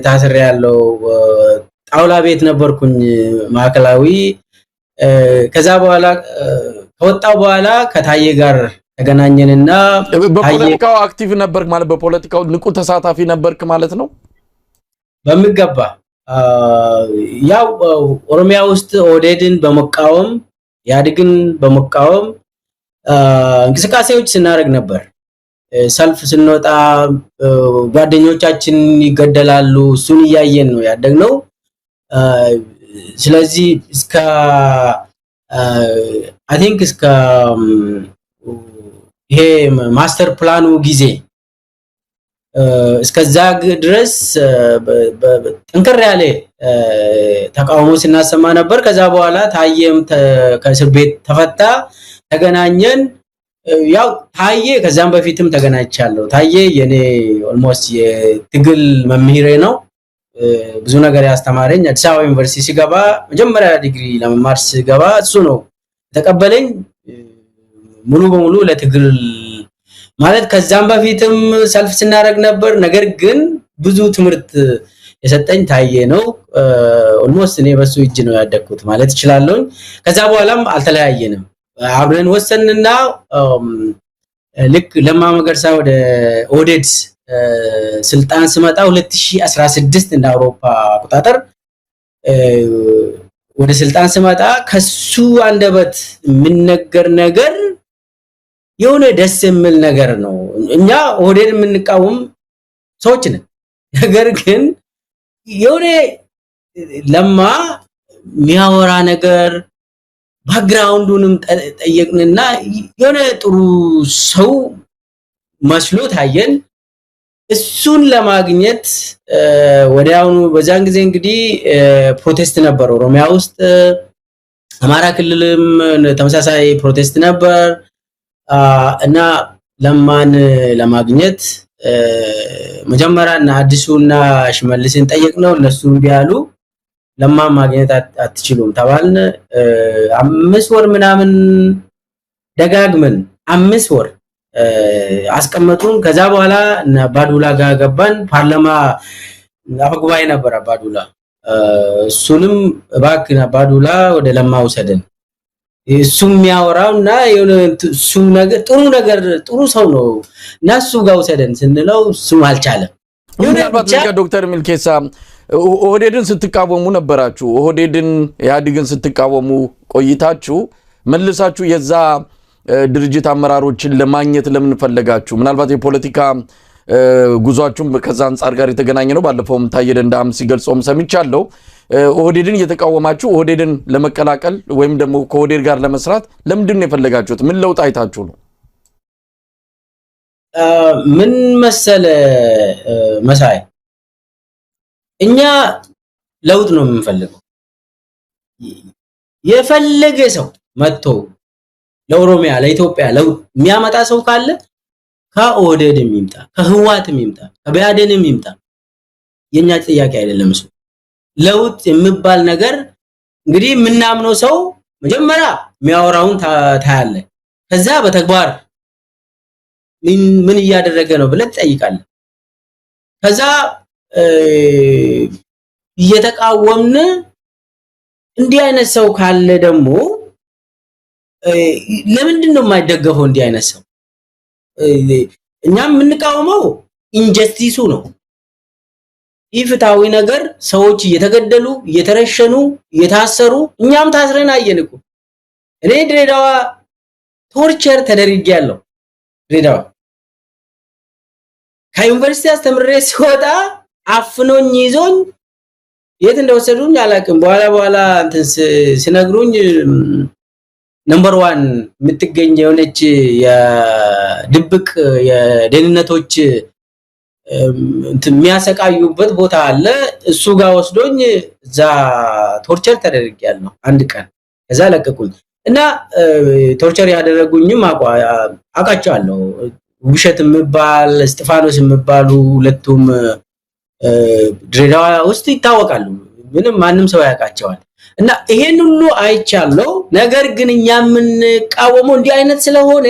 ታስሬ ያለው ጣውላ ቤት ነበርኩኝ ማዕከላዊ ከዛ በኋላ ከወጣው በኋላ ከታዬ ጋር ተገናኘንና በፖለቲካው አክቲቭ ነበርክ ማለት በፖለቲካው ንቁ ተሳታፊ ነበርክ ማለት ነው በሚገባ ያው ኦሮሚያ ውስጥ ኦዴድን በመቃወም ያድግን በመቃወም እንቅስቃሴዎች ስናደርግ ነበር ሰልፍ ስንወጣ ጓደኞቻችን ይገደላሉ እሱን ያያየን ነው ያደግነው ስለዚህ እስከ I think እስከ ይሄ ማስተር ፕላኑ ጊዜ እስከዛ ድረስ ጠንከር ያለ ተቃውሞ ሲናሰማ ነበር ከዛ በኋላ ታየም ከእስር ቤት ተፈታ ተገናኘን ያው ታየ ከዛም በፊትም ተገናኝቻለሁ ታየ የኔ ኦልሞስት የትግል መምህሬ ነው ብዙ ነገር ያስተማረኝ አዲስ አበባ ዩኒቨርሲቲ ሲገባ መጀመሪያ ዲግሪ ለመማር ሲገባ እሱ ነው ተቀበለኝ ሙሉ በሙሉ ለትግል ማለት ከዛም በፊትም ሰልፍ ስናረግ ነበር ነገር ግን ብዙ ትምርት የሰጠኝ ታየ ነው ኦልሞስት እኔ በሱ እጅ ነው ያደኩት ማለት ይችላልኝ ከዛ በኋላም አልተለያየንም አብረን ወሰንና ልክ ለማ መገርሳ ወደ ኦዴድ ስልጣን ስመጣ 2016 እንደ አውሮፓ አቆጣጠር ወደ ስልጣን ስመጣ ከሱ አንደበት ምን ነገር የሆነ ደስ የሚል ነገር ነው እኛ ኦዴድ የምንቃወም ሰዎች ነን ነገር ግን የሆነ ለማ ሚያወራ ነገር ባክግራውንዱንም ጠየቅንና የሆነ ጥሩ ሰው መስሎ ታየን እሱን ለማግኘት ወዲያውኑ በዛን ጊዜ እንግዲህ ፕሮቴስት ነበር ኦሮሚያ ውስጥ አማራ ክልልም ተመሳሳይ ፕሮቴስት ነበር እና ለማን ለማግኘት መጀመሪያና አዲሱና ሽመልስን ጠየቅነው እነሱም ቢያሉ ለማን ማግኘት አትችሉም ተባልን 5 ወር ምናምን ደጋግመን 5 ወር አስቀመጡን ከዛ በኋላ ባዱላ ጋር ገባን ፓርላማ አፈጉባኤ ነበር ባዱላ እሱንም ባክና ባዱላ ወደ ለማ ወሰደን እሱም የሚያወራውና የሆነ እሱም ነገር ጥሩ ሰው ነው እና እሱ ጋር ወሰደን ስንለው እሱም አልቻለም ምናልባት ዶክተር ሚልኬሳ ኦህዴድን ስትቃወሙ ነበራችሁ ኦህዴድን ያድግን ስትቃወሙ ቆይታችሁ መልሳችሁ የዛ ድርጅት አመራሮችን ለማግኘት ለምን ፈለጋችሁ ምናልባት የፖለቲካ ጉዟችሁም ከዛ አንፃር ጋር የተገናኘ ነው ባለፈውም ታየደ እንዳም ሲገልጾም ሰምቻለሁ ኦህዴድን እየተቃወማችሁ ኦህዴድን ለመቀላቀል ወይም ደግሞ ከኦህዴድ ጋር ለመስራት ለምንድን ነው የፈለጋችሁት ምን ለውጥ አይታችሁ ነው ምን መሰለ መሳይ እኛ ለውጥ ነው የምንፈልገው የፈለገ ሰው መጥቶ ለኦሮሚያ ለኢትዮጵያ ለውጥ የሚያመጣ ሰው ካለ ከኦህዴድ የሚምጣ ከህዋት የሚምጣ ከቢያደን የሚምጣ የኛ ጥያቄ አይደለም እሱ ለውጥ የሚባል ነገር እንግዲህ ምናምነው ሰው መጀመሪያ የሚያወራውን ታያለ ከዛ በተግባር ምን እያደረገ ነው ብለህ ትጠይቃለህ ከዛ እየተቃወምን እንዲህ አይነት ሰው ካለ ደግሞ ለምንድን ነው የማይደገፈው እንዲህ አይነት ሰው እኛም የምንቃወመው ኢንጀስቲሱ ነው ኢፍታዊ ነገር ሰዎች እየተገደሉ እየተረሸኑ እየታሰሩ እኛም ታስረን አየንኩ እኔ ድሬዳዋ ቶርቸር ተደርጌያለሁ ድሬዳዋ ከዩኒቨርሲቲ አስተምሬ ሲወጣ አፍኖኝ ይዞኝ የት እንደወሰዱኝ አላውቅም በኋላ እንትን ሲነግሩኝ ነምበር 1 የምትገኝ የሆነች የድብቅ የደህንነቶች እንትን የሚያሰቃዩበት ቦታ አለ እሱ ጋር ወስዶኝ እዛ ቶርቸር ተደርጌያለሁ አንድ ቀን ከዛ ለቀቁኝ እና ቶርቸር ያደረጉኝም አቃጫለሁ ውሸት የሚባል እስጢፋኖስ የሚባሉ ሁለቱም ድሬዳዋ ውስጥ ይታወቃሉ ምንም ማንም ሰው ያቃቸዋል እና ይሄን ሁሉ አይቻለው ነገር ግን እኛ ምን ቃወመው እንዲህ አይነት ስለሆነ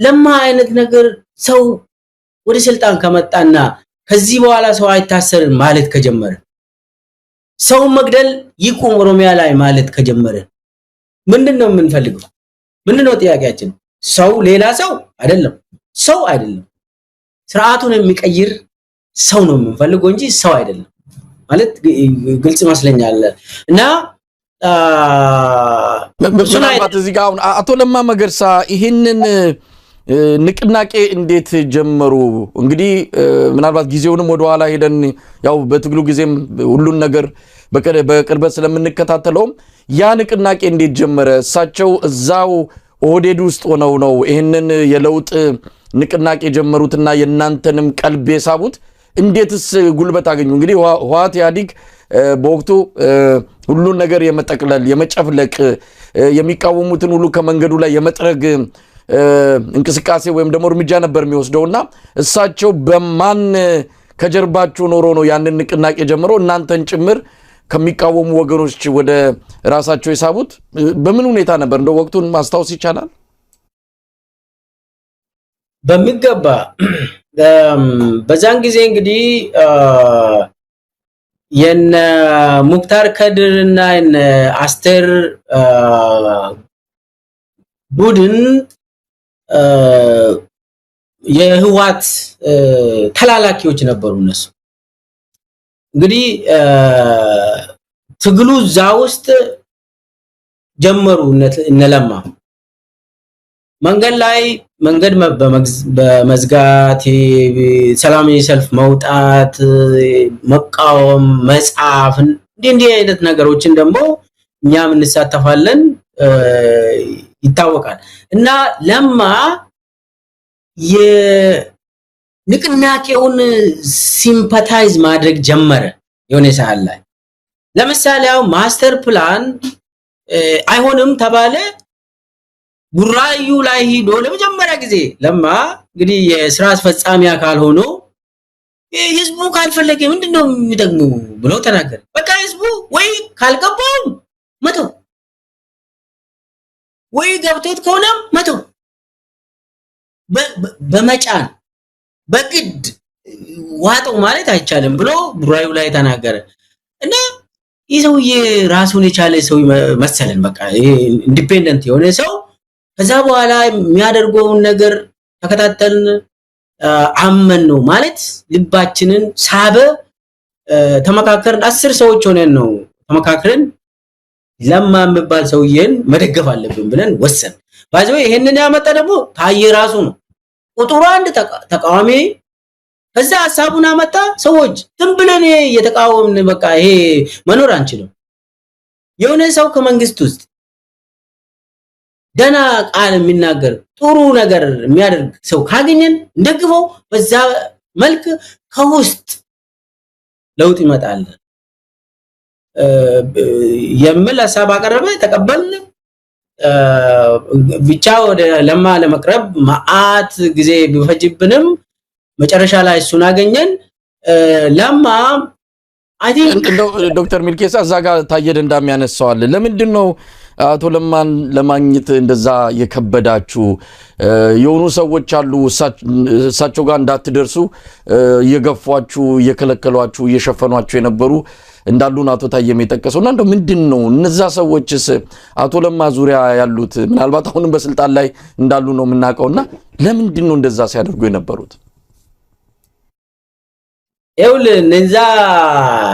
ለማ አይነት ነገር ሰው ወደ ስልጣን ከመጣና ከዚህ በኋላ ሰው አይታሰርም ማለት ከጀመረ ሰው መግደል ይቁም ኦሮሚያ ላይ ማለት ከጀመረ ምንድነው የምንፈልገው? ምንድነው ጥያቄያችን? ሰው ሌላ ሰው አይደለም፣ ሰው አይደለም። ስርዓቱን የሚቀይር ሰው ነው የምንፈልገው እንጂ ሰው አይደለም ማለት ግልጽ ይመስለኛል። እና ምናልባት እዚህ ጋር አቶ ለማ መገርሳ ይህንን ንቅናቄ እንዴት ጀመሩ? እንግዲህ ምናልባት ጊዜውንም ወደ ኋላ ሄደን ያው በትግሉ ጊዜም ሁሉን ነገር በቅርበት ስለምንከታተለው ያ ንቅናቄ እንዴት ጀመረ? እሳቸው እዛው ኦህዴድ ውስጥ ሆነው ነው ይህንን የለውጥ ንቅናቄ ጀመሩትና የናንተንም ቀልብ የሳቡት? እንዴትስ ጉልበት አገኙ? እንግዲህ ህወሓት ኢህአዴግ በወቅቱ ሁሉን ነገር የመጠቅለል የመጨፍለቅ የሚቃወሙትን ሁሉ ከመንገዱ ላይ የመጥረግ እንቅስቃሴ ወይም ደግሞ እርምጃ ነበር የሚወስደውና እሳቸው በማን ከጀርባቸው ኖሮ ነው ያንን ንቅናቄ ጀምሮ እናንተን ጭምር ከሚቃወሙ ወገኖች ወደ ራሳቸው የሳቡት? በምን ሁኔታ ነበር? እንደው ወቅቱን ማስታወስ ይቻላል? በሚገባ በዛን ጊዜ እንግዲህ የነ ሙክታር ከድርና የነ አስቴር ቡድን የህወሓት ተላላኪዎች ነበሩ። እነሱ እንግዲህ ትግሉ እዛ ውስጥ ጀመሩ። እነለማ መንገድ ላይ መንገድ በመዝጋት ሰላማዊ ሰልፍ መውጣት፣ መቃወም፣ መጻፍ እንዲህ አይነት ነገሮችን ደግሞ እኛም እንሳተፋለን ይታወቃል። እና ለማ የንቅናቄውን ሲምፓታይዝ ማድረግ ጀመረ። የሆነ ሰዓት ላይ ለምሳሌ ያው ማስተር ፕላን አይሆንም ተባለ። ቡራዩ ላይ ሄዶ ለመጀመሪያ ጊዜ ለማ እንግዲህ የሥራ አስፈጻሚ አካል ሆኖ ህዝቡ ካልፈለገ ምንድነው የሚጠቅመው ብሎ ተናገረ። በቃ ህዝቡ ወይ ካልገባው መቶ ወይ ገብቶት ከሆነ መቶ በመጫን በግድ ዋጠው ማለት አይቻልም ብሎ ቡራዩ ላይ ተናገረ። እና ይህ ሰውዬ ራሱን የቻለ ሰው መሰለን። በቃ ኢንዲፔንደንት የሆነ ሰው ከዛ በኋላ የሚያደርገውን ነገር ተከታተልን፣ አመን ነው ማለት ልባችንን ሳበ። ተመካከርን፣ 10 ሰዎች ሆነን ነው ተመካከርን ለማ የሚባል ሰውዬን መደገፍ አለብን ብለን ወሰን። ባይዘው ይሄንን ያመጣ ደግሞ ታየ ራሱ ነው። ቁጥሩ 1 ተቃዋሚ ከዛ ሐሳቡን አመጣ። ሰዎች ዝም ብለን እየተቃወምን በቃ ይሄ መኖር አንችልም። የሆነ ሰው ከመንግስት ውስጥ ደና ቃል የሚናገር ጥሩ ነገር የሚያደርግ ሰው ካገኘን እንደግፈው። በዛ መልክ ከውስጥ ለውጥ ይመጣል የሚል ሐሳብ አቀረበ። ተቀበልን። ብቻ ወደ ለማ ለመቅረብ ማአት ጊዜ ቢፈጅብንም መጨረሻ ላይ እሱን አገኘን። ለማ አይ ቲንክ ዶክተር ሚልኬሳ እዛ ጋር ታየደ እንዳሚያነሳዋል። ለምንድን ነው አቶ ለማን ለማግኘት እንደዛ የከበዳችሁ? የሆኑ ሰዎች አሉ እሳቸው ጋር እንዳትደርሱ እየገፏችሁ እየከለከሏችሁ እየሸፈኗችሁ የነበሩ እንዳሉን አቶ ታየም የጠቀሰውና እንደው ምንድነው እነዛ ሰዎችስ አቶ ለማ ዙሪያ ያሉት ምናልባት አሁንም በስልጣን ላይ እንዳሉ ነው የምናውቀውና ለምንድን ነው እንደዛ ሲያደርጉ የነበሩት? እነዛ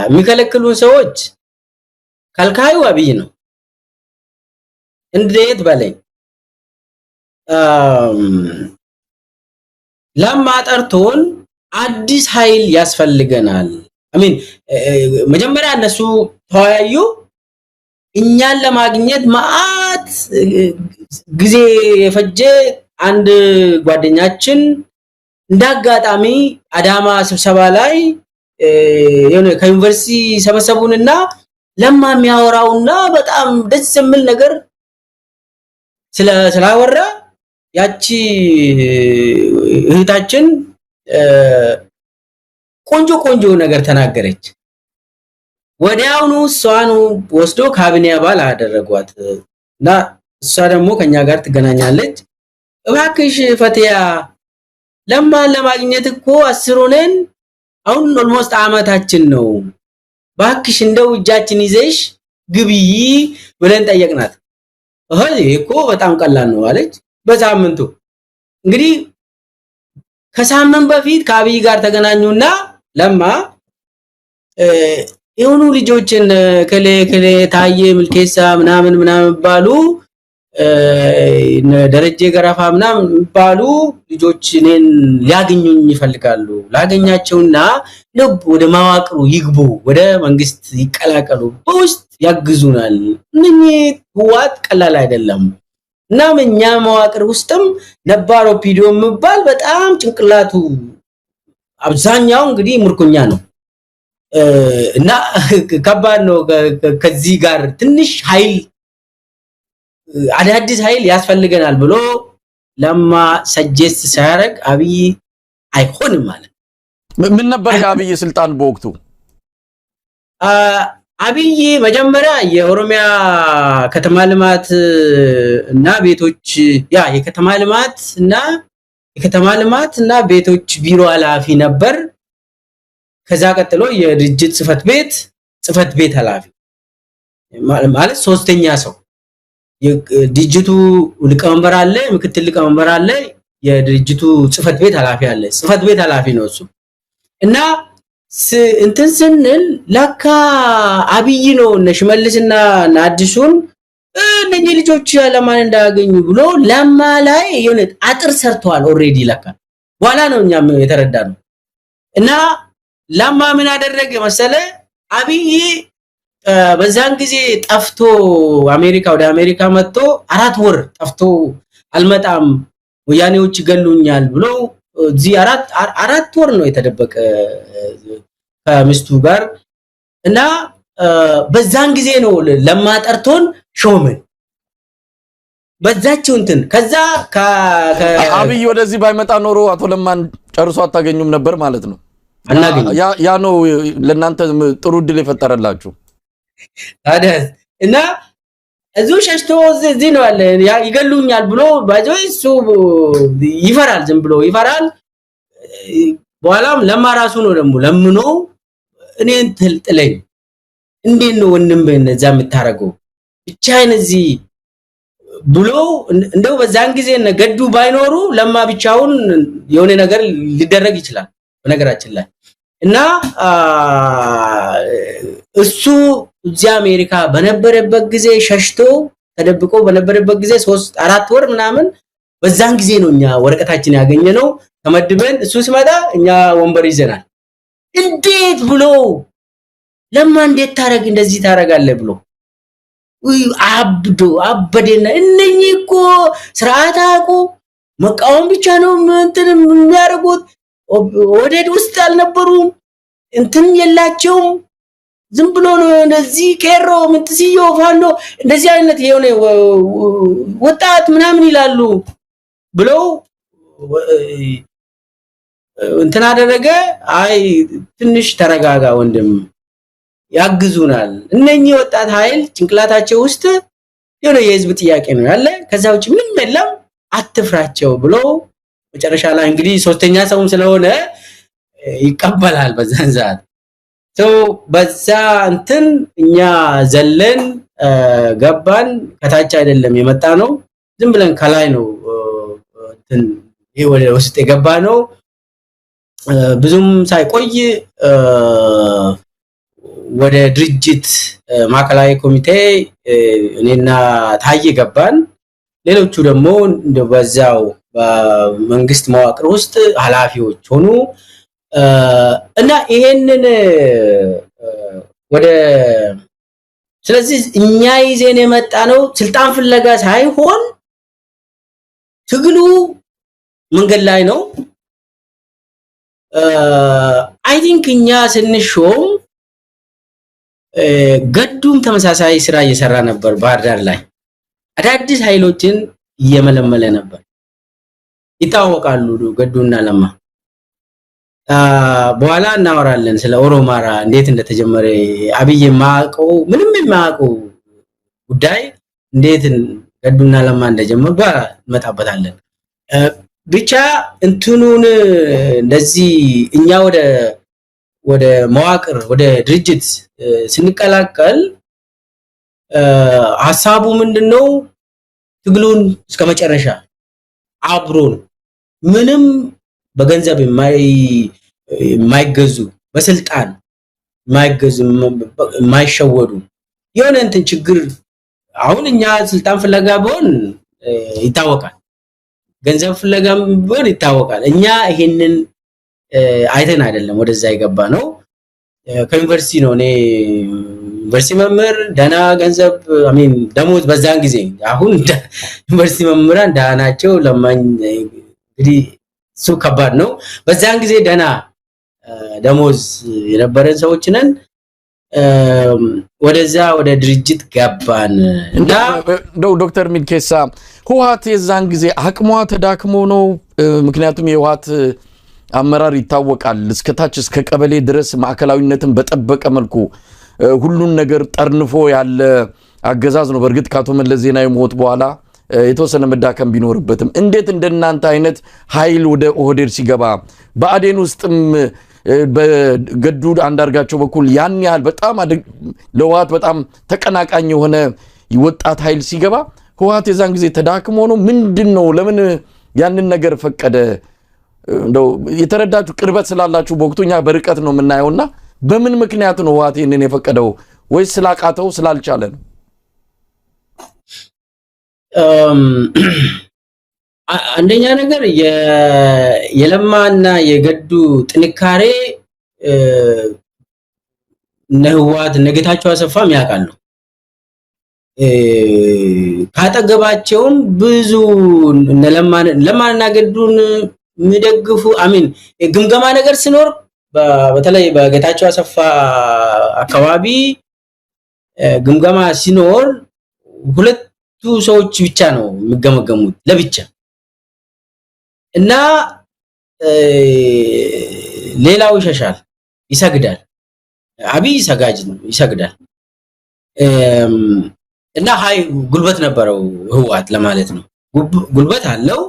የሚከለክሉን ሰዎች ከልካዩ አብይ ነው። እንዴት በለኝ ለማ ጠርቶን አዲስ ኃይል ያስፈልገናል። አሚን መጀመሪያ እነሱ ተወያዩ። እኛን ለማግኘት ማአት ጊዜ የፈጀ አንድ ጓደኛችን እንዳጋጣሚ አዳማ ስብሰባ ላይ የሆነ ከዩኒቨርሲቲ ሰበሰቡንና ለማ የሚያወራውና በጣም ደስ የሚል ነገር ስላወራ ያቺ እህታችን ቆንጆ ነገር ተናገረች። ወዲያውኑ እሷን ወስዶ ካቢኔ አባል አደረጓት እና እሷ ደግሞ ከኛ ጋር ትገናኛለች። እባክሽ ፈቲያ ለማን ለማግኘት እኮ 10 ሆነን አሁን ኦልሞስት አመታችን ነው ባክሽ እንደው እጃችን ይዘሽ ግብይ ብለን ጠየቅናት። እኮ በጣም ቀላል ነው አለች። በሳምንቱ እንግዲህ ከሳምንት በፊት ከአብይ ጋር ተገናኙና ለማ የሆኑ ልጆችን ከሌ ታዬ ምልኬሳ ምናምን ባሉ ደረጀ ገራፋ ምናምን ባሉ ልጆች እኔን ሊያገኙኝ ይፈልጋሉ። ላገኛቸውና ልብ ወደ ማዋቅሩ ይግቡ፣ ወደ መንግስት ይቀላቀሉ፣ በውስጥ ያግዙናል። እነኚህ ህዋት ቀላል አይደለም እና እኛ መዋቅር ውስጥም ነባር ኦፒዲዮ የሚባል በጣም ጭንቅላቱ አብዛኛው እንግዲህ ምርኮኛ ነው እና ከባድ ነው። ከዚህ ጋር ትንሽ ኃይል አዳዲስ ኃይል ያስፈልገናል ብሎ ለማ ሰጀስት ሲያደርግ አብይ አይሆንም ማለት ምን ነበር የአብይ ስልጣን በወቅቱ? አብይ መጀመሪያ የኦሮሚያ ከተማ ልማት እና ቤቶች የከተማ ልማት እና ቤቶች ቢሮ ኃላፊ ነበር። ከዛ ቀጥሎ የድርጅት ጽፈት ቤት ኃላፊ ማለት ሶስተኛ ሰው የድርጅቱ ሊቀመንበር አለ፣ ምክትል ሊቀመንበር አለ፣ የድርጅቱ ጽፈት ቤት ኃላፊ አለ። ጽፈት ቤት ኃላፊ ነው እሱ እና እንትን ስንል ለካ አብይ ነው እነ ሽመልስና አዲሱን እነኚህ ልጆች ለማን እንዳያገኙ ብሎ ለማ ላይ የሆነ አጥር ሰርተዋል ኦሬዲ ለካ። በኋላ ነው እኛም የተረዳነው። እና ለማ ምን አደረገ መሰለ አብይ በዛን ጊዜ ጠፍቶ ወደ አሜሪካ መጥቶ 4 ወር ጠፍቶ አልመጣም ወያኔዎች ይገሉኛል ብሎ እዚህ 4 ወር ነው የተደበቀ ከሚስቱ ጋር እና በዛን ጊዜ ነው ለማጠርቶን ሾመን በዛችው እንትን ከዛ አብይ ወደዚህ ባይመጣ ኖሮ አቶ ለማን ጨርሶ አታገኙም ነበር ማለት ነው። ያ ነው ለእናንተ ጥሩ ድል የፈጠረላችሁ ታዲያ እና እዚሁ ሸሽቶ እዚህ ነው ያለ ይገሉኛል ብሎ ባጆይ እሱ ይፈራል፣ ዝም ብሎ ይፈራል። በኋላም ለማ ራሱ ነው ደግሞ ለምኖ እኔን ትልጥለኝ እንዴት ነው ወንድም በእነዛ የምታረገው ብቻዬን እዚህ ብሎ እንደው በዛን ጊዜ ገዱ ባይኖሩ ለማ ብቻውን የሆነ ነገር ሊደረግ ይችላል በነገራችን ላይ እና እሱ እዚህ አሜሪካ በነበረበት ጊዜ ሸሽቶ ተደብቆ በነበረበት ጊዜ 3-4 ወር ምናምን በዛን ጊዜ ነው እኛ ወረቀታችን ያገኘነው ተመድበን እሱ ሲመጣ እኛ ወንበር ይዘናል። እንዴት ብሎ ለማ እንዴት ታረግ እንደዚህ ታረጋለህ ብሎ አበደና እነኚህ እኮ ስርዓት አቁ መቃወም ብቻ ነው እንትን የሚያደርጉት ወዴት ውስጥ አልነበሩም እንትን የላቸውም ዝም ብሎ ነው እንደዚህ ኬሮ ምንትሲዮ ፋኖ እንደዚህ አይነት የሆነ ወጣት ምናምን ይላሉ ብለው እንትን አደረገ። አይ ትንሽ ተረጋጋ ወንድም ያግዙናል እነኚህ ወጣት ኃይል ጭንቅላታቸው ውስጥ የሆነ የህዝብ ጥያቄ ነው ያለ ከዛ ውጪ ምንም የለም አትፍራቸው ብሎ መጨረሻ ላይ እንግዲህ ሶስተኛ ሰውም ስለሆነ ይቀበላል በዛን ሰዓት በዛ እንትን እኛ ዘለን ገባን። ከታች አይደለም የመጣ ነው ዝም ብለን ከላይ ነው እንትን ይሄ ወደ ውስጥ የገባ ነው። ብዙም ሳይቆይ ወደ ድርጅት ማዕከላዊ ኮሚቴ እኔና ታዬ ገባን። ሌሎቹ ደግሞ በዛው በመንግስት መዋቅር ውስጥ ኃላፊዎች ሆኑ እና ይሄንን ስለዚህ እኛ ይዘን የመጣ ነው ስልጣን ፍለጋ ሳይሆን ትግሉ መንገድ ላይ ነው። አይ ቲንክ እኛ ስንሾም ገዱም ተመሳሳይ ስራ እየሰራ ነበር። ባህር ዳር ላይ አዳዲስ ኃይሎችን እየመለመለ ነበር። ይታወቃሉ ገዱና ለማ። በኋላ እናወራለን ስለ ኦሮማራ እንዴት እንደተጀመረ አብይ ማቀው ምንም የማያውቀው ጉዳይ እንዴት ገዱና ለማ እንደጀመሩ መጣበታለን። ብቻ እንትኑን እንደዚህ እኛ ወደ ወደ መዋቅር ወደ ድርጅት ስንቀላቀል ሐሳቡ ምንድነው ትግሉን እስከመጨረሻ አብሮን ምንም በገንዘብ የማይገዙ በስልጣን የማይገዙ የማይሸወዱ የሆነ እንትን ችግር አሁን እኛ ስልጣን ፍለጋ ቢሆን ይታወቃል ገንዘብ ፍለጋም ቢሆን ይታወቃል እኛ ይሄንን አይተን አይደለም ወደዛ የገባ ነው ከዩኒቨርሲቲ ነው እኔ ዩኒቨርሲቲ መምህር ደና ገንዘብ አሜን ደሞዝ በዛን ጊዜ አሁን ዩኒቨርሲቲ መምህራን ዳናቸው ለማኝ እንግዲህ ሱ ከባድ ነው በዛን ጊዜ ደና ደሞዝ የነበረን ሰዎች ነን ወደዛ ወደ ድርጅት ገባን እና ዶክተር ሚልኬሳ ህወሓት የዛን ጊዜ አቅሟ ተዳክሞ ነው ምክንያቱም የህወሓት አመራር ይታወቃል እስከታች እስከ ቀበሌ ድረስ ማዕከላዊነትን በጠበቀ መልኩ ሁሉን ነገር ጠርንፎ ያለ አገዛዝ ነው በርግጥ ካቶ መለስ ዜናዊ ሞት በኋላ የተወሰነ መዳከም ቢኖርበትም እንዴት እንደናንተ አይነት ኃይል ወደ ኦህዴድ ሲገባ በአዴን ውስጥም በገዱ አንዳርጋቸው በኩል ያን ያህል በጣም ለህወሓት በጣም ተቀናቃኝ የሆነ ወጣት ኃይል ሲገባ ህወሓት የዛን ጊዜ ተዳክሞ ነው ምንድነው ለምን ያንን ነገር ፈቀደ እንደው የተረዳችሁ ቅርበት ስላላችሁ በወቅቱኛ በርቀት ነው የምናየውና በምን ምክንያት ነው ህወሓት ይሄንን የፈቀደው ወይስ ስላቃተው ስላልቻለ ነው አንደኛ ነገር የለማና የገዱ ጥንካሬ ነህዋት ነገታቸው አሰፋም ያውቃሉ ካጠገባቸውም ብዙ ለማና ገዱን የሚደግፉ አሚን ግምገማ ነገር ሲኖር በተለይ በጌታቸው አሰፋ አካባቢ ግምገማ ሲኖር ሁለቱ ሰዎች ብቻ ነው የሚገመገሙት ለብቻ እና ሌላው ይሸሻል ይሰግዳል አብይ ሰጋጅ ነው ይሰግዳል እና ሃይ ጉልበት ነበረው ህወሓት ለማለት ነው ጉልበት አለው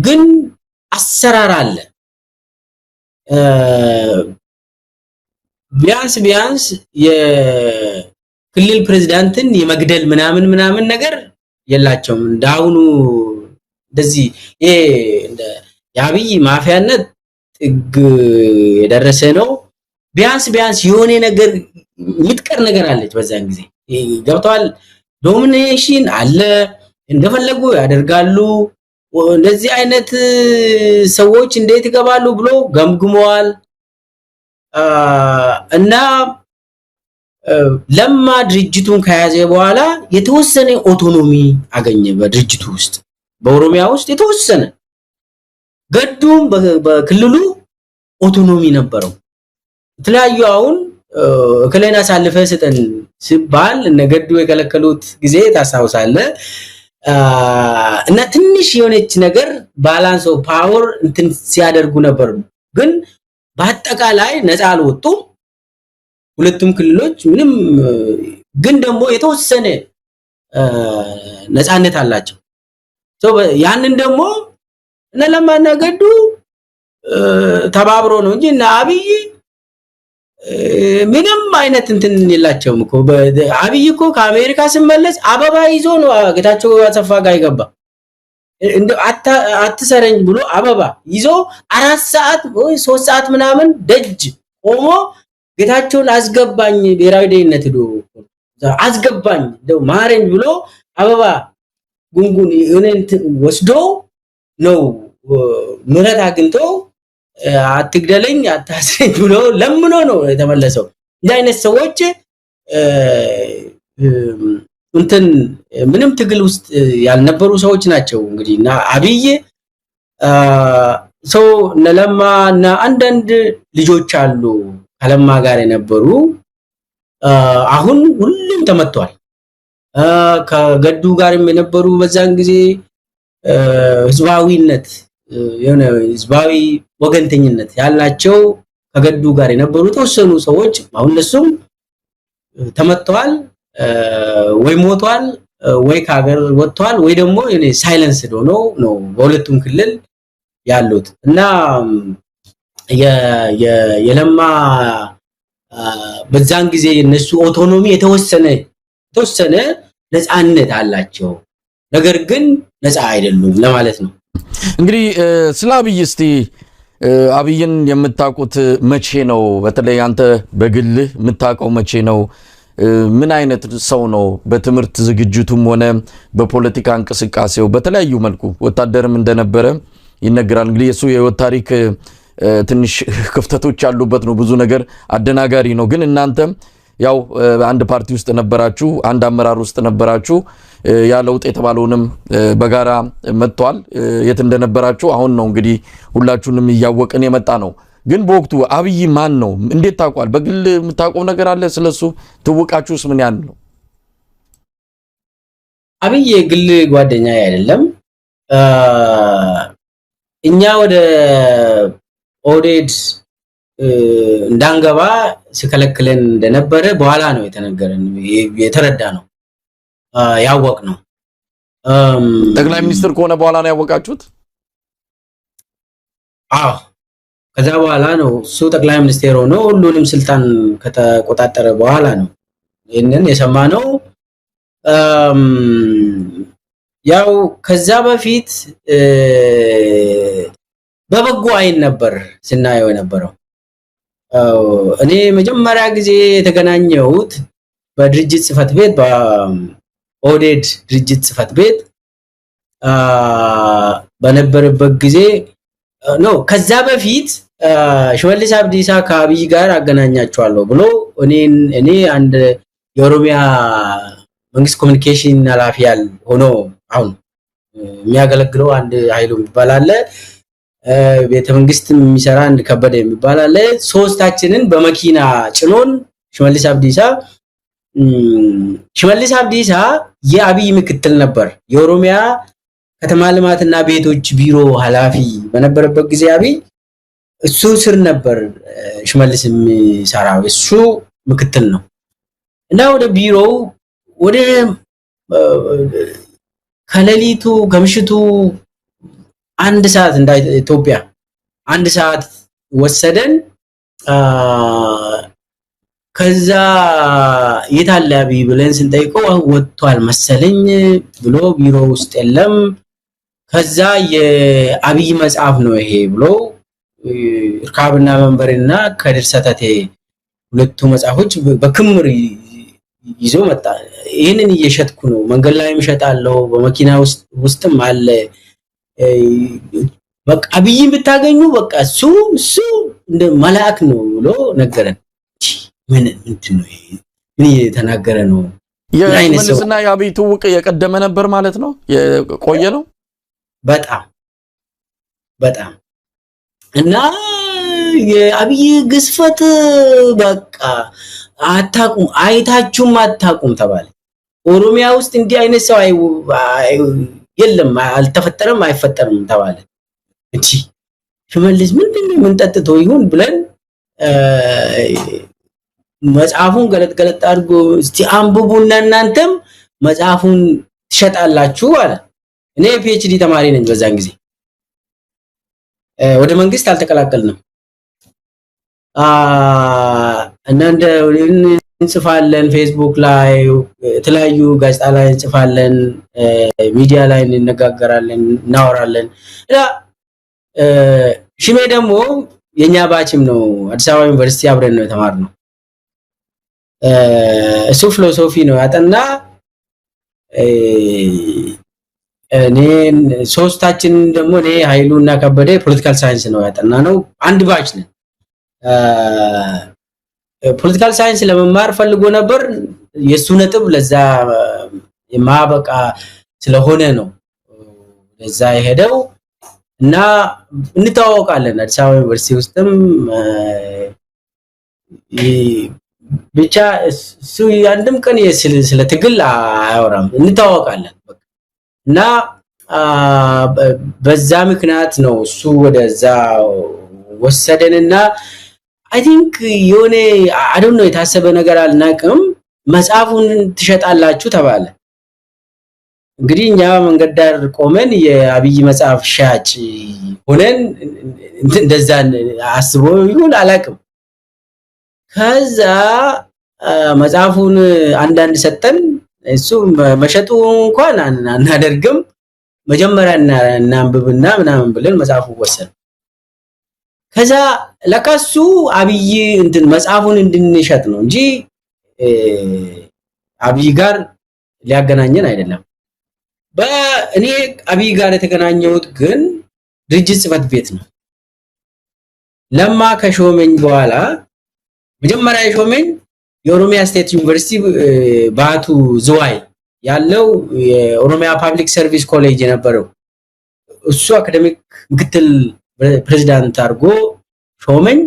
ግን አሰራር አለ ቢያንስ የክልል ፕሬዝዳንትን የመግደል ምናምን ነገር የላቸውም እንዳሁኑ እንደዚህ እንደ ያብይ ማፊያነት ጥግ የደረሰ ነው ቢያንስ የሆነ ነገር ምትቀር ነገር አለች በዛን ጊዜ ገብቷል ዶሚኔሽን አለ እንደፈለጉ ያደርጋሉ እንደዚህ አይነት ሰዎች እንዴት ይገባሉ ብሎ ገምግመዋል እና ለማ ድርጅቱን ከያዘ በኋላ የተወሰነ ኦቶኖሚ አገኘ በድርጅቱ ውስጥ በኦሮሚያ ውስጥ የተወሰነ ገዱም በክልሉ ኦቶኖሚ ነበረው የተለያዩ አሁን ከሌና ሳልፈ ሰጠን ሲባል ነገዱ የከለከሉት ጊዜ ታሳውሳለ እና ትንሽ የሆነች ነገር ባላንስ ኦፍ ፓወር እንትን ሲያደርጉ ነበር ግን በአጠቃላይ ነፃ አልወጡም ሁለቱም ክልሎች ምንም ግን ደግሞ የተወሰነ ነፃነት አላቸው ያንን ደግሞ ለማና ገዱ ተባብሮ ነው እንጂ እና አብይ ምንም አይነት እንትን የላቸውም እኮ አብይ እኮ ከአሜሪካ ሲመለስ አበባ ይዞ ነው ጌታቸው አሰፋ ጋር ይገባ እንደ አትሰረኝ ብሎ አበባ ይዞ 4 ሰዓት ወይ 3 ሰዓት ምናምን ደጅ ቆሞ ጌታቸውን አስገባኝ ብሔራዊ ደህንነት ሄዶ አስገባኝ ደው ማረኝ ብሎ አበባ ጉንጉን ወስዶ ነው ምረት አግኝቶ አትግደለኝ አታስረኝ ብሎ ለምኖ ነው የተመለሰው እንደ አይነት ሰዎች እንትን ምንም ትግል ውስጥ ያልነበሩ ሰዎች ናቸው እንግዲህና አብይ ሰው ለማና አንዳንድ ልጆች አሉ ከለማ ጋር የነበሩ አሁን ሁሉም ተመቷል ከገዱ ጋርም የነበሩ በዛን ጊዜ ህዝባዊነት የሆነ ህዝባዊ ወገንተኝነት ያላቸው ከገዱ ጋር የነበሩ ተወሰኑ ሰዎች አሁን እነሱም ተመተዋል ወይ ሞቷል ወይ ካገር ወጥቷል ወይ ደግሞ ሳይለንስ ሆኖ ነው በሁለቱም ክልል ያሉት እና የለማ በዛን ጊዜ እነሱ ኦቶኖሚ የተወሰነ ነፃነት አላቸው፣ ነገር ግን ነፃ አይደሉም ለማለት ነው። እንግዲህ ስለ አብይ እስቲ አብይን የምታውቁት መቼ ነው? በተለይ አንተ በግልህ የምታውቀው መቼ ነው? ምን አይነት ሰው ነው? በትምህርት ዝግጅቱም ሆነ በፖለቲካ እንቅስቃሴው በተለያዩ መልኩ ወታደርም እንደነበረ ይነገራል። እንግዲህ የሱ የህይወት ታሪክ ትንሽ ክፍተቶች ያሉበት ነው፣ ብዙ ነገር አደናጋሪ ነው። ግን እናንተ ያው አንድ ፓርቲ ውስጥ ነበራችሁ፣ አንድ አመራር ውስጥ ነበራችሁ። ያ ለውጥ የተባለውንም በጋራ መጥቷል። የት እንደነበራችሁ አሁን ነው እንግዲህ ሁላችሁንም እያወቅን የመጣ ነው። ግን በወቅቱ አብይ ማን ነው? እንዴት ታውቋል? በግል የምታውቀው ነገር አለ ስለሱ? ትውቃችሁስ ምን ያህል ነው? አብይ የግል ጓደኛ አይደለም። እኛ ወደ ኦህዴድ እንዳንገባ ሲከለክለን እንደነበረ በኋላ ነው የተነገረን፣ የተረዳ ነው ያወቅ ነው። ጠቅላይ ሚኒስትር ከሆነ በኋላ ነው ያወቃችሁት? አዎ፣ ከዛ በኋላ ነው እሱ ጠቅላይ ሚኒስትር ሆኖ ሁሉንም ስልጣን ከተቆጣጠረ በኋላ ነው ይሄንን የሰማነው። ያው ከዛ በፊት በበጎ አይን ነበር ስናየው የነበረው። እኔ መጀመሪያ ጊዜ የተገናኘሁት በድርጅት ጽህፈት ቤት፣ በኦህዴድ ድርጅት ጽህፈት ቤት በነበረበት ጊዜ ነው። ከዛ በፊት ሽመልስ አብዲሳ ከአብይ ጋር አገናኛቸዋለሁ ብሎ እኔ አንድ የኦሮሚያ መንግስት ኮሚኒኬሽን ኃላፊ ሆኖ አሁን የሚያገለግለው አንድ ኃይሉ የሚባል አለ፣ ቤተ መንግስት የሚሰራ አንድ ከበደ የሚባል አለ። ሶስታችንን በመኪና ጭኖን ሽመልስ አብዲሳ የአብይ ምክትል ነበር። የኦሮሚያ ከተማ ልማትና ቤቶች ቢሮ ኃላፊ በነበረበት ጊዜ አብይ እሱ ስር ነበር ሽመልስ የሚሰራው፣ እሱ ምክትል ነው። እና ወደ ቢሮው ወደ ከሌሊቱ ከምሽቱ 1 ሰዓት እንደ ኢትዮጵያ 1 ሰዓት ወሰደን። ከዛ የታለ አብይ ብለን ስንጠይቀው ወጥቷል መሰለኝ ብሎ ቢሮ ውስጥ የለም። ከዛ የአብይ መጽሐፍ ነው ይሄ ብሎ እርካብና መንበርና ከድር ሰተቴ ሁለቱ መጽሐፎች በክምር ይዞ መጣ። ይሄንን እየሸጥኩ ነው፣ መንገድ ላይም እሸጣለሁ፣ በመኪና ውስጥም አለ። በቃ አብይ ብታገኙ በቃ እሱ እንደ መልአክ ነው ብሎ ነገረን። ምንድን ነው ይሄ? ምን እየተናገረ ነው? የሽመልስና የአብይ ትውውቅ የቀደመ ነበር ማለት ነው? የቆየ ነው በጣም እና የአብይ ግዝፈት በቃ አታቁም፣ አይታችሁም አታቁም ተባለ። ኦሮሚያ ውስጥ እንዲህ አይነት ሰው የለም፣ አልተፈጠረም፣ አይፈጠርም ተባለ። እንጂ ሽመልስ ምንድነው ምን ጠጥቶ ይሁን ብለን መጽሐፉን ገለጥ አድርጎ እስቲ አንብቡና እናንተም መጽሐፉን ትሸጣላችሁ አለ። እኔ ፒኤችዲ ተማሪ ነኝ በዛን ጊዜ፣ ወደ መንግስት አልተቀላቀልንም። እና እንጽፋለን፣ ፌስቡክ ላይ የተለያዩ ጋዜጣ ላይ እንጽፋለን፣ ሚዲያ ላይ እንነጋገራለን፣ እናወራለን። እና ሽሜ ደግሞ የኛ ባችም ነው፣ አዲስ አበባ ዩኒቨርሲቲ አብረን ነው የተማርነው። እሱ ፊሎሶፊ ነው ያጠና፣ እኔ ሶስታችን ደግሞ እኔ ኃይሉና ከበደ ፖለቲካል ሳይንስ ነው ያጠና ነው። አንድ ባች ነን። ፖለቲካል ሳይንስ ለመማር ፈልጎ ነበር። የሱ ነጥብ ለዛ የማበቃ ስለሆነ ነው ለዛ የሄደው እና እንተዋወቃለን። አዲስ አበባ ዩኒቨርሲቲ ውስጥም ብቻ እሱ አንድም ቀን ስለ ትግል አያወራም፣ እንተዋወቃለን እና በዛ ምክንያት ነው እሱ ወደዛ ወሰደንና አይ ቲንክ የሆነ አይ ዶንት ኖ የታሰበ ነገር አልናቅም። መጽሐፉን ትሸጣላችሁ ተባለ እንግዲህ እኛ መንገድ ዳር ቆመን የአብይ መጽሐፍ ሻጭ ሆነን እንደዛ አስቦ ይሁን አላቅም ከዛ መጽሐፉን አንዳንድ ሰጠን እሱ መሸጡ እንኳን አናደርግም መጀመሪያ እናንብብና ምናምን ብለን መጽሐፉ ወሰን ከዛ ለካሱ አብይ እንትን መጽሐፉን እንድንሸጥ ነው እንጂ አብይ ጋር ሊያገናኘን አይደለም በእኔ አብይ ጋር የተገናኘሁት ግን ድርጅት ጽፈት ቤት ነው ለማ ከሾመኝ በኋላ መጀመሪያ የሾመኝ የኦሮሚያ ስቴት ዩኒቨርሲቲ ባቱ ዝዋይ ያለው የኦሮሚያ ፐብሊክ ሰርቪስ ኮሌጅ የነበረው እሱ አካዳሚክ ምክትል ፕሬዝዳንት አርጎ ሾመኝ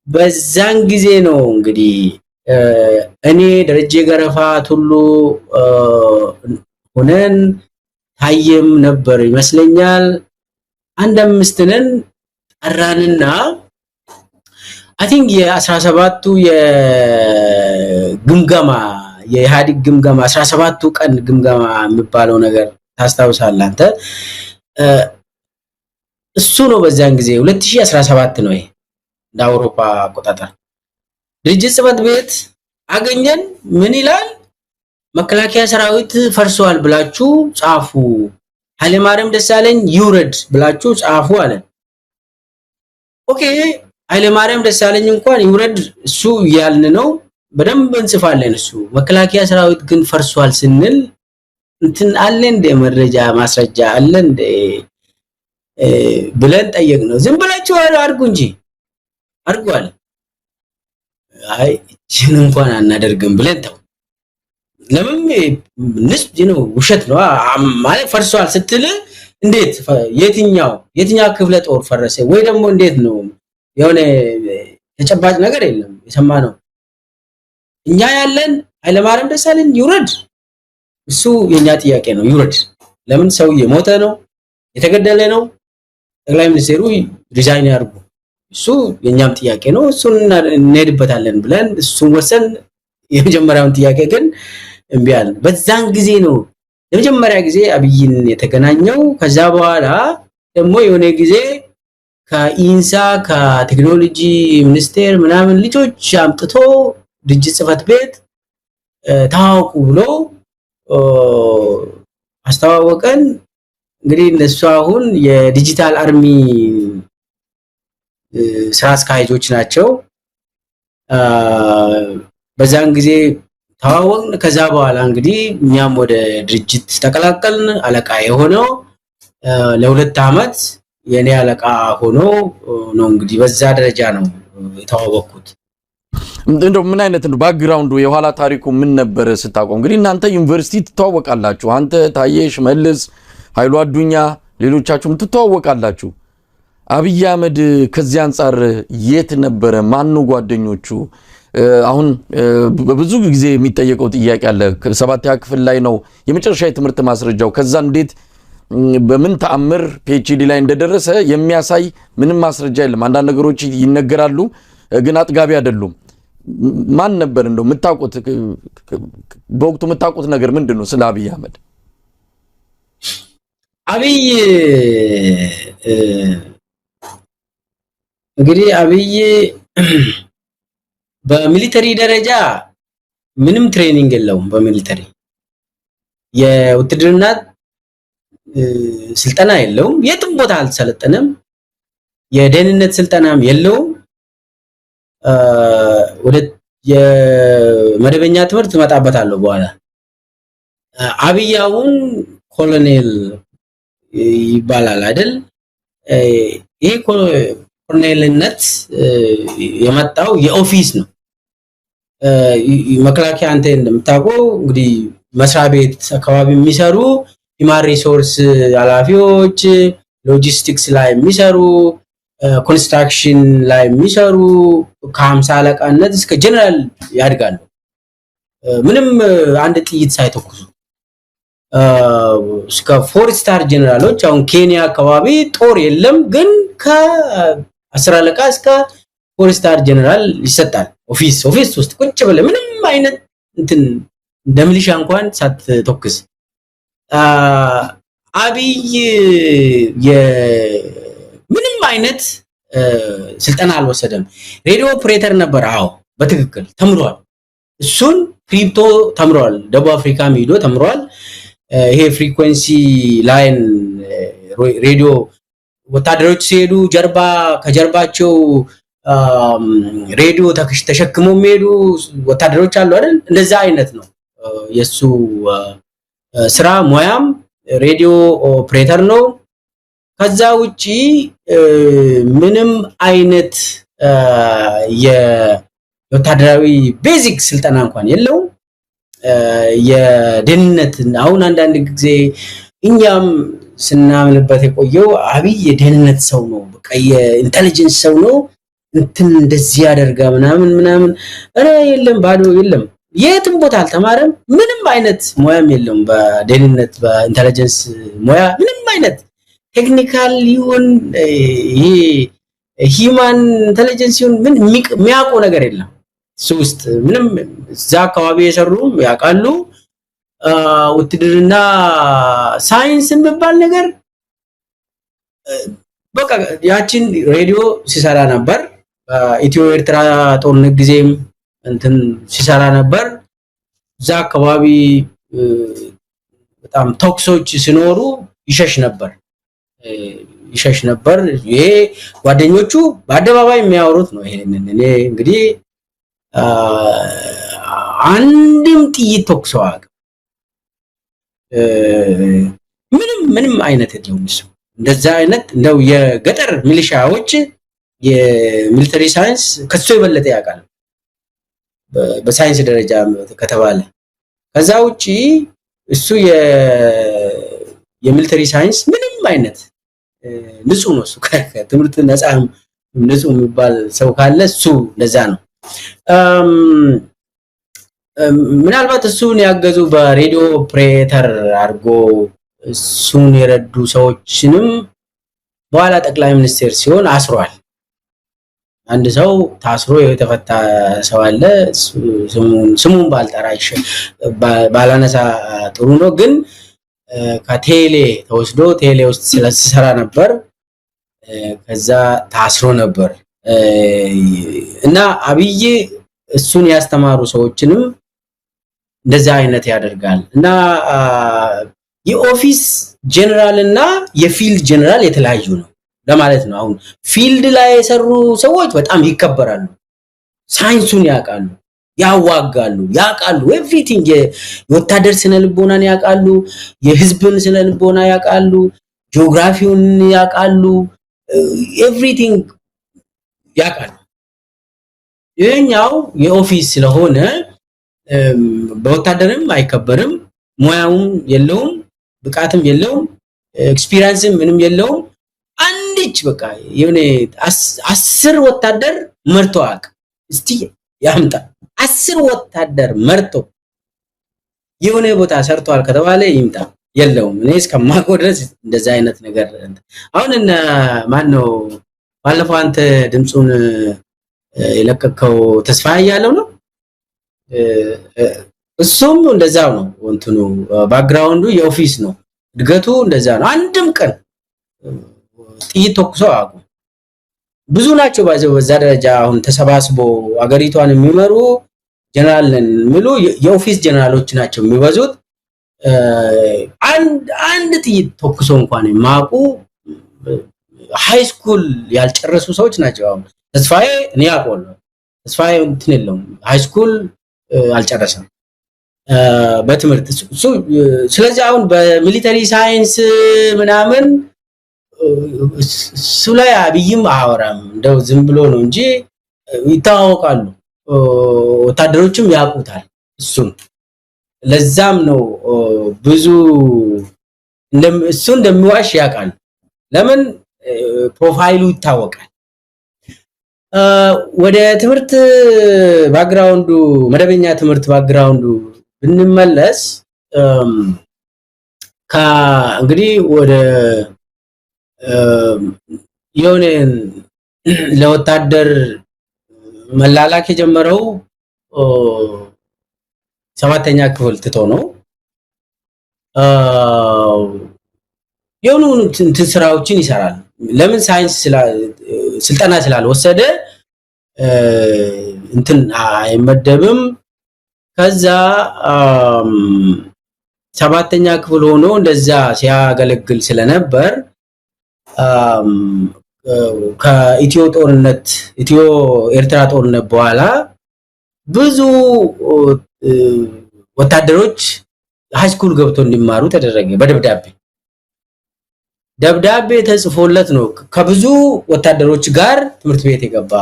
በዛን ጊዜ ነው እንግዲህ እኔ ደረጀ ገረፋ ሁሉ ሆነን ታየም ነበር ይመስለኛል አንድ አምስትነን ጠራንና I think የ17ቱ የግምገማ የኢህአዲግ ግምገማ 17ቱ ቀን ግምገማ የሚባለው ነገር ታስታውሳለህ አንተ እሱ ነው በዛን ጊዜ 2017 ነው ይሄ እንደ አውሮፓ አቆጣጠር ድርጅት ጽፈት ቤት አገኘን ምን ይላል መከላከያ ሰራዊት ፈርሷል ብላችሁ ጻፉ ኃይለ ማርያም ደሳለኝ ይውረድ ብላችሁ ጻፉ አለ ኦኬ ኃይለ ማርያም ደሳለኝ እንኳን ይውረድ እሱ ያልን ነው በደንብ እንጽፋለን እሱ መከላከያ ሰራዊት ግን ፈርሷል ስንል እንትን አለ እንደ መረጃ ማስረጃ አለ እንደ ብለን ጠየቅነው ዝም ብላችሁ አድርጉ እንጂ አድርጓል አይ እቺን እንኳን አናደርግም ብለን ተው ለምን ንስብ ነው ውሸት ነው ማለት ፈርሷል ስትል እንዴት የትኛው ክፍለ ጦር ፈረሰ ወይ ደግሞ እንዴት ነው የሆነ ተጨባጭ ነገር የለም የሰማነው እኛ ያለን ኃይለ ማርያም ደሳለኝ ይውረድ እሱ የኛ ጥያቄ ነው ይውረድ ለምን ሰው የሞተ ነው የተገደለ ነው ጠቅላይ ሚኒስትሩ ሪዛይን ያርጉ እሱ የኛም ጥያቄ ነው እሱን እንሄድበታለን ብለን እሱን ወሰን የመጀመሪያውን ጥያቄ ግን እንቢያል በዛን ጊዜ ነው ለመጀመሪያ ጊዜ አብይን የተገናኘው ከዛ በኋላ ደግሞ የሆነ ጊዜ ከኢንሳ ከቴክኖሎጂ ሚኒስቴር ምናምን ልጆች አምጥቶ ድርጅት ጽፈት ቤት ታውቁ ብሎ አስተዋወቀን እንግዲህ እነሱ አሁን የዲጂታል አርሚ ስራ አስኪያጆች ናቸው በዛን ጊዜ ታዋወቅን ከዛ በኋላ እንግዲህ እኛም ወደ ድርጅት ተቀላቀልን አለቃ የሆነው ለሁለት አመት የኔ አለቃ ሆኖ ነው እንግዲህ በዛ ደረጃ ነው የተዋወቅኩት እንደው ምን አይነት ነው ባክግራውንዱ የኋላ ታሪኩ ምን ነበር ስታቆም እንግዲህ እናንተ ዩኒቨርሲቲ ተዋወቃላችሁ አንተ ታየሽ መልስ ኃይሉ አዱኛ ሌሎቻችሁም ተዋወቃላችሁ አብይ አህመድ ከዚህ አንፃር የት ነበር ማን ነው ጓደኞቹ አሁን በብዙ ጊዜ የሚጠየቀው ጥያቄ አለ ከ7ኛ ክፍል ላይ ነው የመጨረሻ የትምህርት ማስረጃው ከዛ እንዴት በምን ተአምር ፒኤችዲ ላይ እንደደረሰ የሚያሳይ ምንም ማስረጃ የለም አንዳንድ ነገሮች ይነገራሉ ግን አጥጋቢ አይደሉም ማን ነበር እንደው መታቆት በወቅቱ መታቆት ነገር ምንድነው ስለ አብይ አህመድ አብይ እንግዲህ አብይ በሚሊተሪ ደረጃ ምንም ትሬኒንግ የለውም በሚሊተሪ የውትድርና ስልጠና የለውም የትም ቦታ አልሰለጠነም የደህንነት ስልጠናም የለውም ወደ የመደበኛ ትምህርት መጣበታለሁ በኋላ አብያውን ኮሎኔል ይባላል አይደል ይሄ ኮሎኔልነት የመጣው የኦፊስ ነው መከላከያ አንተ እንደምታውቀው እንግዲህ መስሪያ ቤት አካባቢ የሚሰሩ ሂማን ሪሶርስ ኃላፊዎች ሎጂስቲክስ ላይ የሚሰሩ ኮንስትራክሽን ላይ የሚሰሩ ከ50 አለቃነት እስከ ጀነራል ያድጋሉ ምንም አንድ ጥይት ሳይተኩሱ እስከ 4 ስታር ጀነራሎች አሁን ኬንያ አካባቢ ጦር የለም ግን ከ10 አለቃ እስከ 4 ስታር ጀነራል ይሰጣል ኦፊስ ውስጥ ቁጭ ብለ ምንም አይነት እንትን እንደምልሻ እንኳን ሳትተኩስ አብይ ምንም አይነት ስልጠና አልወሰደም። ሬዲዮ ኦፕሬተር ነበር። አዎ በትክክል ተምሯል። እሱን ክሪፕቶ ተምሯል። ደቡብ አፍሪካም ሄዶ ተምሯል። ይሄ ፍሪኩዌንሲ ላይን ሬዲዮ ወታደሮች ሲሄዱ ከጀርባቸው ሬዲዮ ተሸክመው የሚሄዱ ወታደሮች አሉ አይደል? እንደዛ አይነት ነው የሱ ስራ። ሙያም ሬዲዮ ኦፕሬተር ነው። ከዛ ውጪ ምንም አይነት የወታደራዊ ቤዚክ ስልጠና እንኳን የለውም። የደህንነት አሁን አንዳንድ ጊዜ እኛም ስናምንበት የቆየው አብይ የደህንነት ሰው ነው፣ በቃ የኢንተለጀንስ ሰው ነው፣ እንትን እንደዚህ ያደርጋ ምናምን አረ የለም፣ ባዶ የለም። የትም ቦታ አልተማረም። ምንም አይነት ሙያም የለውም። በደህንነት በኢንተለጀንስ ሙያ ምንም አይነት ቴክኒካል ይሁን ይሄ ሂማን ኢንተለጀንስ ይሁን ምን የሚያውቀው ነገር የለም። እሱ ውስጥ ምንም እዛ አካባቢ የሰሩም ያውቃሉ። ውትድርና ሳይንስ የሚባል ነገር በቃ ያችን ሬዲዮ ሲሰራ ነበር። ኢትዮ ኤርትራ ጦርነት ጊዜም እንትን ሲሰራ ነበር። እዛ አካባቢ በጣም ቶክሶች ሲኖሩ ይሸሽ ነበር። ይሄ ጓደኞቹ በአደባባይ የሚያወሩት ነው። ይሄንን እኔ እንግዲህ አንድም ጥይት ተኩሶ አያውቅም። ምንም አይነት የለውም እሱ። እንደዛ አይነት እንደው የገጠር ሚሊሻዎች የሚሊተሪ ሳይንስ ከሱ የበለጠ ያውቃል በሳይንስ ደረጃ ከተባለ። ከዛ ውጪ እሱ የሚሊተሪ ሳይንስ ምንም አይነት ንጹህ ነው። እሱ ከትምህርት ነፃ ንጹህ የሚባል ሰው ካለ እሱ እንደዛ ነው። ምናልባት እሱን ያገዙ በሬዲዮ ኦፕሬተር አድርጎ እሱን የረዱ ሰዎችንም በኋላ ጠቅላይ ሚኒስቴር ሲሆን አስሯል። አንድ ሰው ታስሮ የተፈታ ሰው አለ። ስሙን ባልጠራ ባላነሳ ጥሩ ነው። ግን ከቴሌ ተወስዶ ቴሌ ውስጥ ስለሰራ ነበር። ከዛ ታስሮ ነበር እና አብይ እሱን ያስተማሩ ሰዎችንም እንደዛ አይነት ያደርጋል እና የኦፊስ ጀነራል እና የፊልድ ጀነራል የተለያዩ ነው ለማለት ነው። አሁን ፊልድ ላይ የሰሩ ሰዎች በጣም ይከበራሉ። ሳይንሱን ያውቃሉ፣ ያዋጋሉ፣ ያውቃሉ። ኤቭሪቲንግ የወታደር ስነ ልቦናን ያውቃሉ፣ የህዝብን ስነ ልቦና ያውቃሉ፣ ጂኦግራፊውን ያውቃሉ፣ ኤቭሪቲንግ ያውቃሉ። ይሄኛው የኦፊስ ስለሆነ በወታደርም አይከበርም፣ ሙያውም የለውም፣ ብቃትም የለውም፣ ኤክስፒሪየንስም ምንም የለውም። አንድች በቃ የሆነ 10 ወታደር መርቶ አቅ እስቲ ያምጣ 10 ወታደር መርቶ የሆነ ቦታ ሰርቷል ከተባለ ይምጣ። የለውም። እኔ እስከማውቀው ድረስ እንደዛ አይነት ነገር አሁን ማን ነው ባለፈው አንተ ድምጹን የለቀቀው ተስፋ ያለው ነው። እሱም እንደዛው ነው። እንትኑ ባክግራውንዱ የኦፊስ ነው። እድገቱ እንደዛ ነው። አንድም ቀን ጥይት ተኩሶ አቁ ብዙ ናቸው በዛ ደረጃ አሁን ተሰባስቦ አገሪቷን የሚመሩ ጀነራል ነን የሚሉ የኦፊስ ጀነራሎች ናቸው የሚበዙት። አንድ ጥይት ተኩሶ እንኳን የማያውቁ ሃይ ስኩል ያልጨረሱ ሰዎች ናቸው። አሁን ተስፋዬ እኔ ያውቀዋለሁ። ተስፋዬ እንትን የለውም ሃይ ስኩል አልጨረሰም በትምህርት እሱ። ስለዚህ አሁን በሚሊተሪ ሳይንስ ምናምን እሱ ላይ አብይም አወራም እንደው ዝም ብሎ ነው እንጂ ይታወቃሉ፣ ወታደሮችም ያውቁታል እሱን። ለዛም ነው ብዙ እሱ እንደሚዋሽ ያውቃል። ለምን ፕሮፋይሉ ይታወቃል። ወደ ትምህርት ባክግራውንዱ መደበኛ ትምህርት ባክግራውንዱ ብንመለስ እንግዲህ ወደ የሆነ ለወታደር መላላክ የጀመረው 7ኛ ክፍል ትቶ ነው። የሆኑ ስራዎችን ይሰራል። ለምን ሳይንስ ስልጠና ስላልወሰደ እንትን አይመደብም። ከዛ 7ኛ ክፍል ሆኖ እንደዛ ሲያገለግል ስለነበር ከኢትዮ ኤርትራ ጦርነት በኋላ ብዙ ወታደሮች ሃይስኩል ገብቶ እንዲማሩ ተደረገ። ደብዳቤ ተጽፎለት ነው ከብዙ ወታደሮች ጋር ትምህርት ቤት የገባ።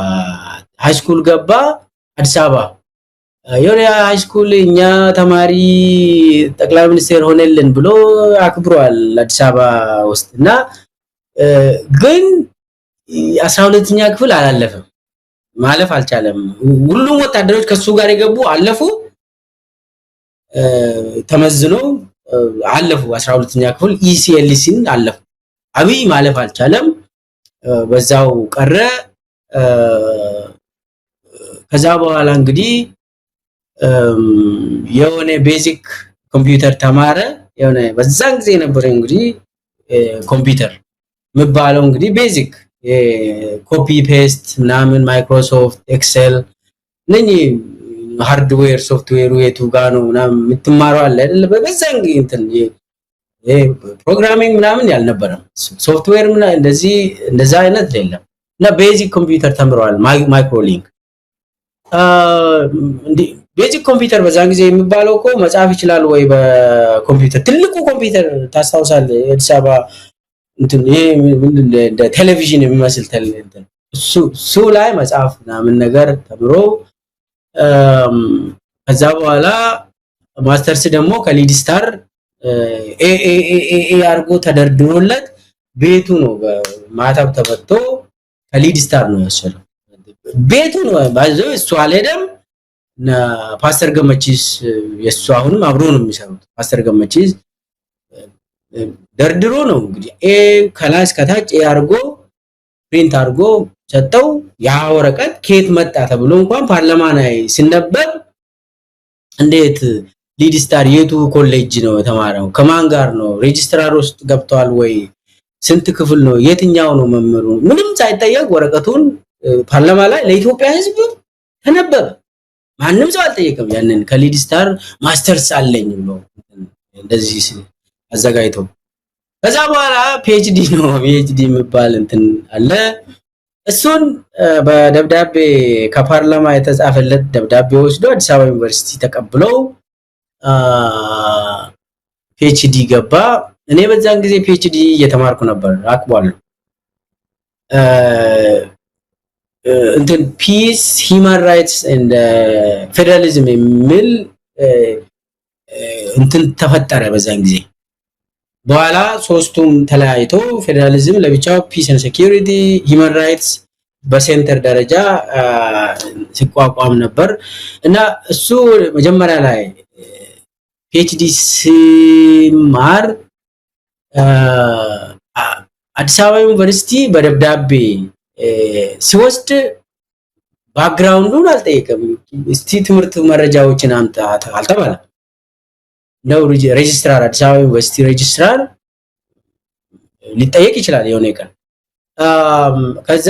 ሃይስኩል ገባ አዲስ አበባ። የሆነ ሃይስኩል እኛ ተማሪ ጠቅላይ ሚኒስቴር ሆነልን ብሎ አክብሯል አዲስ አበባ ውስጥና ግን 12ኛ ክፍል አላለፈም። ማለፍ አልቻለም። ሁሉም ወታደሮች ከሱ ጋር የገቡ አለፉ። ተመዝኖ አለፉ 12ኛ ክፍል ኢሲኤልሲን አለፉ። አብይ ማለፍ አልቻለም። በዛው ቀረ። ከዛ በኋላ እንግዲህ የሆነ ቤዚክ ኮምፒውተር ተማረ። የሆነ በዛን ጊዜ ነበር እንግዲህ ኮምፒውተር የሚባለው እንግዲህ ቤዚክ ኮፒ ፔስት ምናምን ማይክሮሶፍት ኤክሴል ነኝ ሃርድዌር ሶፍትዌሩ የቱ ጋር ነው ምናምን የምትማረው አለ አይደል? በዛን ጊዜ እንትን ፕሮግራሚንግ ምናምን ያልነበረም ሶፍትዌር ምናምን እንደዛ አይነት የለም እና ቤዚክ ኮምፒውተር ተምረዋል። ማይክሮሊንክ ቤዚክ ኮምፒውተር በዛን ጊዜ የሚባለው እኮ መጻፍ ይችላል ወይ በኮምፒውተር ትልቁ ኮምፒውተር ታስታውሳለህ? አዲስ አበባ እንትን ይሄ እንደ ቴሌቪዥን የሚመስል እንትን እሱ ላይ መጻፍ ምናምን ነገር ተምሮ ከዛ በኋላ ማስተርስ ደግሞ ከሊድ ስታር ኤ አርጎ ተደርድሮለት ቤቱ ነው ማታብ ተፈቶ ከሊድ ስታር ነው ያሰለው። ቤቱ ነው ባይዘው እሱ አልሄደም። ፓስተር ገመቺስ የሱ አሁንም አብሮ ነው የሚሰሩት። ፓስተር ገመቺስ ደርድሮ ነው እንግዲህ ኤ ከላስ ከታች ኤ አርጎ ፕሪንት አርጎ ሰጠው። ያ ወረቀት ከየት መጣ ተብሎ እንኳን ፓርላማ ላይ ሲነበብ እንዴት ሊድ ስታር የቱ ኮሌጅ ነው የተማረው? ከማን ጋር ነው? ሬጅስትራር ውስጥ ገብቷል ወይ? ስንት ክፍል ነው? የትኛው ነው መምህሩ? ምንም ሳይጠየቅ ወረቀቱን ፓርላማ ላይ ለኢትዮጵያ ሕዝብ ተነበበ። ማንም ሰው አልጠየቀም። ያንን ከሊድ ስታር ማስተርስ አለኝ ብሎ እንደዚህ አዘጋጅቶ ከዛ በኋላ ፒኤችዲ ነው ፒኤችዲ የሚባል እንትን አለ። እሱን በደብዳቤ ከፓርላማ የተጻፈለት ደብዳቤ ወስዶ አዲስ አበባ ዩኒቨርሲቲ ተቀብለው ፒኤችዲ ገባ። እኔ በዛን ጊዜ ፒኤችዲ እየተማርኩ ነበር አቅቧለሁ። እንትን ፒስ ሂውማን ራይትስ ኤንድ ፌደራሊዝም የሚል እንትን ተፈጠረ በዛን ጊዜ። በኋላ ሶስቱም ተለያይቶ ፌደራሊዝም ለብቻው ፒስ ኤንድ ሴኩሪቲ ሂውማን ራይትስ በሴንተር ደረጃ ሲቋቋም ነበር እና እሱ መጀመሪያ ላይ ፒኤችዲ ሲማር አዲስ አበባ ዩኒቨርሲቲ በደብዳቤ ሲወስድ ባክግራውንዱን አልጠየቀም። እስቲ ትምህርት መረጃዎችን አምጣ አልተባለም። ነው ሬጅስትራር አዲስ አበባ ዩኒቨርሲቲ ሬጅስትራር ሊጠየቅ ይችላል የሆነ ቀን። ከዛ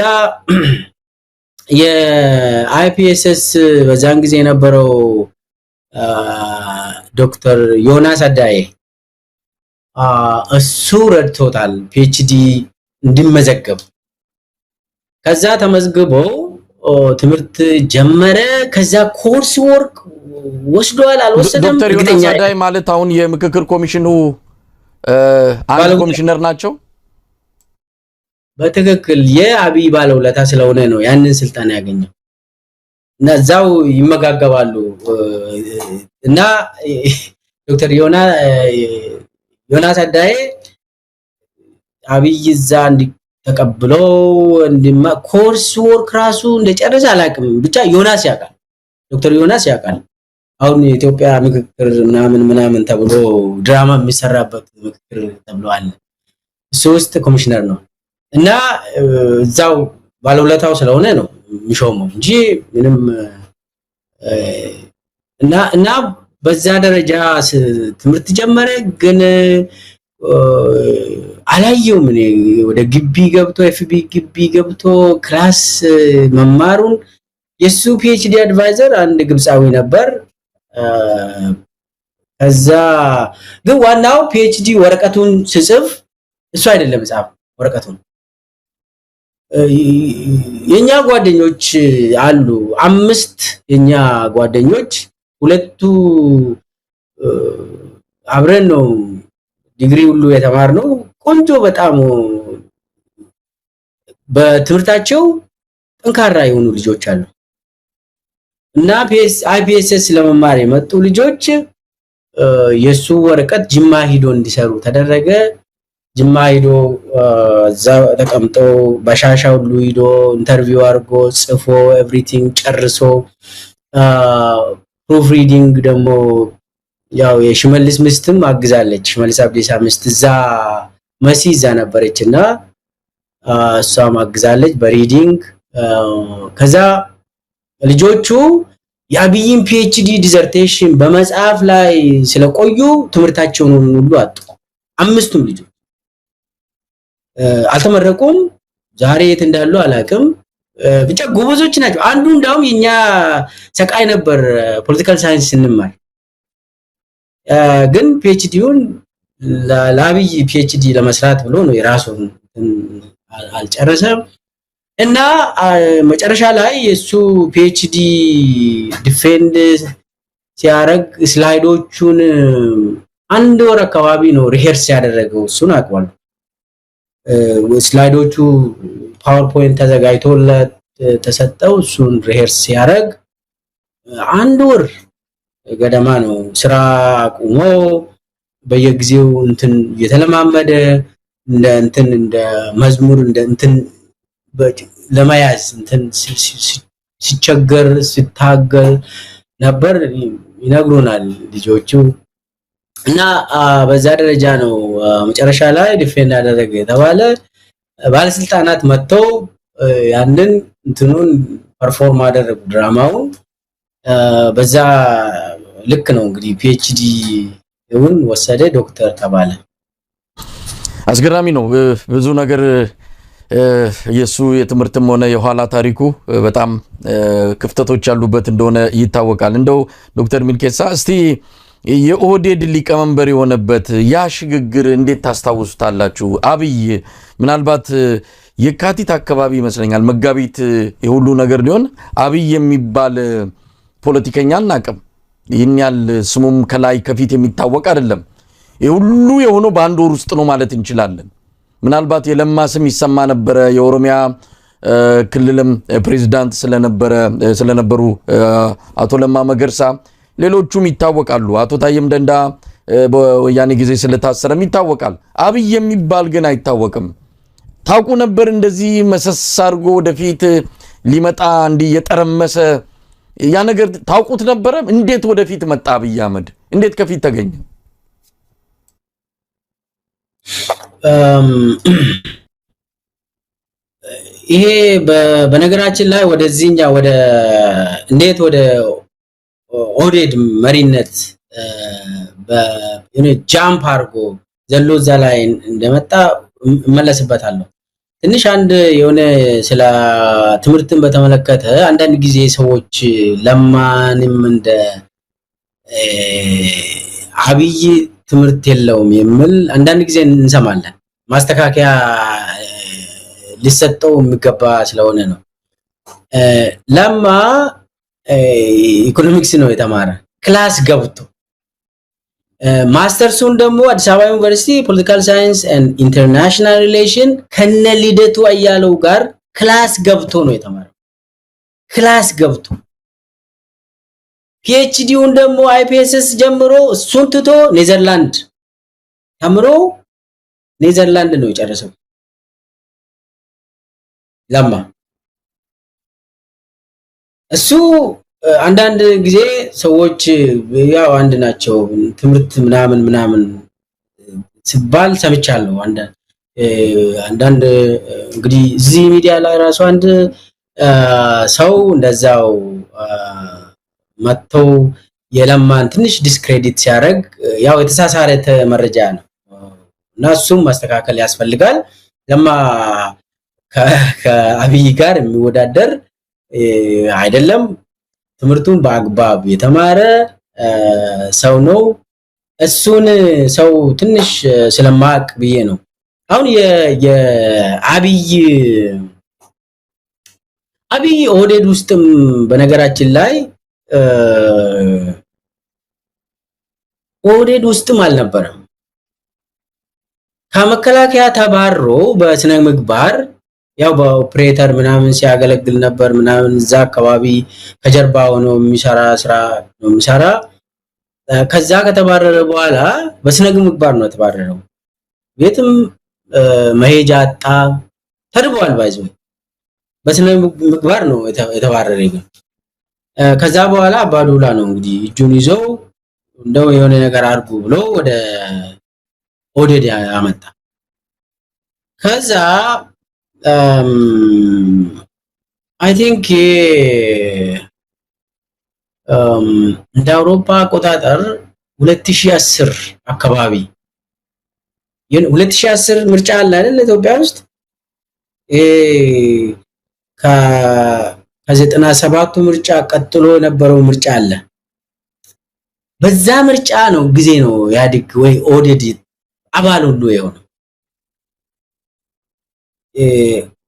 የአይፒኤስኤስ በዛን ጊዜ የነበረው ዶክተር ዮናስ አዳዬ እሱ ረድቶታል ፒኤችዲ እንዲመዘገብ። ከዛ ተመዝግበው ትምህርት ጀመረ። ከዛ ኮርስ ወርክ ወስዷል አልወሰደም? ዶክተር ዮናስ አዳዬ ማለት አሁን የምክክር ኮሚሽኑ አንድ ኮሚሽነር ናቸው። በትክክል የአብይ ባለውለታ ስለሆነ ነው ያንን ስልጣን ያገኘው እና እዛው ይመጋገባሉ እና ዶክተር ዮናስ አዳዬ አብይ እዛ ተቀብለው ኮርስ ወርክ ራሱ እንደጨረሰ አላውቅም። ብቻ ዮናስ ያውቃል፣ ዶክተር ዮናስ ያውቃል። አሁን የኢትዮጵያ ምክክር ምናምን ተብሎ ድራማ የሚሰራበት ምክክር ተብሏል። እሱ ውስጥ ኮሚሽነር ነው እና እዛው ባለውለታው ስለሆነ ነው የሚሾመው እንጂ ምንም እና በዛ ደረጃ ትምህርት ጀመረ። ግን አላየውም እኔ ወደ ግቢ ገብቶ ኤፍቢ ግቢ ገብቶ ክላስ መማሩን። የሱ ፒኤችዲ አድቫይዘር አንድ ግብፃዊ ነበር። ከዛ ግን ዋናው ፒኤችዲ ወረቀቱን ሲጽፍ እሱ አይደለም ጻፍ ወረቀቱን። የኛ ጓደኞች አሉ 5 የኛ ጓደኞች፣ 2ቱ አብረን ነው ዲግሪ ሁሉ የተማርነው። ቆንጆ በጣም በትምህርታቸው ጠንካራ የሆኑ ልጆች አሉ እና አይፒኤስኤስ ለመማር የመጡ ልጆች የሱ ወረቀት ጅማ ሂዶ እንዲሰሩ ተደረገ። ጅማ ሂዶ እዛ ተቀምጦ በሻሻ ሁሉ ሂዶ ኢንተርቪው አድርጎ ጽፎ ኤቭሪቲንግ ጨርሶ ፕሩፍ ሪዲንግ ደግሞ ያው የሽመልስ ምስትም አግዛለች። ሽመልስ አብዲሳ ምስት እዛ መሲ እዛ ነበረችና እሷም አግዛለች በሪዲንግ። ከዛ ልጆቹ የአብይን ፒኤችዲ ዲዘርቴሽን በመጽሐፍ ላይ ስለቆዩ ትምህርታቸውን ሁሉ አጡ። 5ቱም ልጆች አልተመረቁም። ዛሬ የት እንዳሉ አላቅም። ብቻ ጎበዞች ናቸው። አንዱ እንዳውም የኛ ሰቃይ ነበር ፖለቲካል ሳይንስ እንማር፣ ግን ፒኤችዲውን ለአብይ ፒኤችዲ ለመስራት ብሎ ነው የራሱን አልጨረሰም። እና መጨረሻ ላይ የሱ ፒኤችዲ ዲፌንድ ሲያረግ ስላይዶቹን 1 ወር አካባቢ ነው ሪሄርስ ያደረገው። እሱን አቋል ስላይዶቹ ፓወርፖይንት ተዘጋጅቶለት ተሰጠው። እሱን ሪሄርስ ሲያረግ 1 ወር ገደማ ነው ስራ አቁሞ በየጊዜው እንትን የተለማመደ እንደ መዝሙር እንትን ለማያዝ እንትን ሲቸገር ሲታገል ነበር ይነግሩናል ልጆቹ። እና በዛ ደረጃ ነው መጨረሻ ላይ ዲፌንድ ያደረገ የተባለ ባለስልጣናት መጥተው ያንን እንትኑን ፐርፎርም አደረጉ ድራማውን። በዛ ልክ ነው እንግዲህ ፒኤችዲ እውን ወሰደ፣ ዶክተር ተባለ። አስገራሚ ነው ብዙ ነገር የሱ የትምህርትም ሆነ የኋላ ታሪኩ በጣም ክፍተቶች ያሉበት እንደሆነ ይታወቃል። እንደው ዶክተር ሚልኬሳ እስቲ የኦህዴድ ሊቀመንበር የሆነበት ያ ሽግግር እንዴት ታስታውሱታላችሁ? አብይ ምናልባት የካቲት አካባቢ ይመስለኛል መጋቢት የሁሉ ነገር ሊሆን አብይ የሚባል ፖለቲከኛ አናቅም። ይህን ያህል ስሙም ከላይ ከፊት የሚታወቅ አይደለም። የሁሉ የሆነው በአንድ ወር ውስጥ ነው ማለት እንችላለን። ምናልባት የለማ ስም ይሰማ ነበረ። የኦሮሚያ ክልልም ፕሬዝዳንት ስለነበሩ አቶ ለማ መገርሳ ሌሎቹም ይታወቃሉ። አቶ ታየም ደንዳ በወያኔ ጊዜ ስለታሰረም ይታወቃል። አብይ የሚባል ግን አይታወቅም። ታውቁ ነበር እንደዚህ መሰስ አድርጎ ወደፊት ሊመጣ እንዲየጠረመሰ ያ ነገር ታውቁት ነበረ? እንዴት ወደፊት መጣ አብይ አህመድ? እንዴት ከፊት ተገኘ? ይሄ በነገራችን ላይ ወደዚህኛ ወደ እንዴት ወደ ኦህዴድ መሪነት ጃምፕ አድርጎ ዘሎ እዛ ላይ እንደመጣ እመለስበታለሁ። ትንሽ አንድ የሆነ ስለ ትምህርትን በተመለከተ አንዳንድ ጊዜ ሰዎች ለማንም እንደ አብይ ትምህርት የለውም የሚል አንዳንድ ጊዜ እንሰማለን። ማስተካከያ ሊሰጠው የሚገባ ስለሆነ ነው። ለማ ኢኮኖሚክስ ነው የተማረ ክላስ ገብቶ ማስተርሱን ደግሞ አዲስ አበባ ዩኒቨርሲቲ ፖለቲካል ሳይንስ ኤንድ ኢንተርናሽናል ሪሌሽን ከነ ልደቱ አያለው ጋር ክላስ ገብቶ ነው የተማረው። ክላስ ገብቶ ፒኤችዲውን ደግሞ አይፒኤስኤስ ጀምሮ እሱን ትቶ ኔዘርላንድ ተምሮ ኔዘርላንድ ነው የጨረሰው ለማ። እሱ አንዳንድ ጊዜ ሰዎች ያው አንድ ናቸው ትምህርት ምናምን ሲባል ሰምቻለሁ። አንዳንድ እንግዲህ እዚህ ሚዲያ ላይ ራሱ አንድ ሰው እንደዛው መጥተው የለማን ትንሽ ዲስክሬዲት ሲያደርግ ያው የተሳሳረ መረጃ ነው እና እሱም ማስተካከል ያስፈልጋል። ለማ ከአብይ ጋር የሚወዳደር አይደለም። ትምህርቱን በአግባብ የተማረ ሰው ነው። እሱን ሰው ትንሽ ስለማቅ ብዬ ነው። አሁን የአብይ ኦህዴድ ውስጥም በነገራችን ላይ ኦህዴድ ውስጥም አልነበረም። ከመከላከያ ተባሮ በስነ ምግባር ያው በኦፕሬተር ምናምን ሲያገለግል ነበር ምናምን እዛ አካባቢ ከጀርባ ሆኖ የሚሰራ ስራ ነው የሚሰራ። ከዛ ከተባረረ በኋላ በስነ ምግባር ነው የተባረረው። ቤትም መሄጃ አጣ፣ ተርቧል። ባይዘው በስነ ምግባር ነው የተባረረ። ግን ከዛ በኋላ አባዱላ ነው እንግዲህ እጁን ይዘው እንደው የሆነ ነገር አድርጉ ብሎ ወደ ኦህዴድ አመጣ። ከዛ አይ ቲንክ እንደ አውሮፓ አቆጣጠር 2010 አካባቢ 2010 ምርጫ አለ አይደል ኢትዮጵያ ውስጥ ከ97ቱ ምርጫ ቀጥሎ የነበረው ምርጫ አለ። በዛ ምርጫ ነው ጊዜ ነው ኢህአዴግ ወይ ኦህዴድ አባል ሁሉ የሆነው።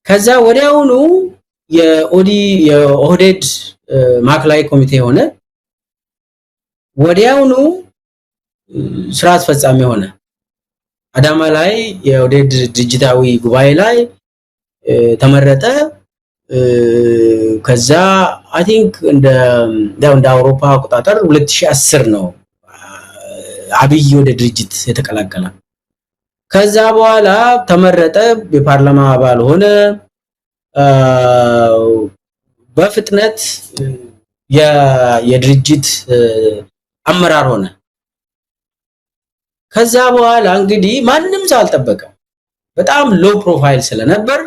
ከዛ ወዲያውኑ የኦህዴድ ማዕከላዊ ኮሚቴ ሆነ፣ ወዲያውኑ ስራ አስፈጻሚ ሆነ። አዳማ ላይ የኦህዴድ ድርጅታዊ ጉባኤ ላይ ተመረጠ። ከዛ አይ ቲንክ እንደ አውሮፓ አቆጣጠር 2010 ነው አብይ ወደ ድርጅት የተቀላቀለ። ከዛ በኋላ ተመረጠ፣ የፓርላማ አባል ሆነ። በፍጥነት የድርጅት አመራር ሆነ። ከዛ በኋላ እንግዲህ ማንም ሰው አልጠበቀም። በጣም ሎ ፕሮፋይል ስለነበር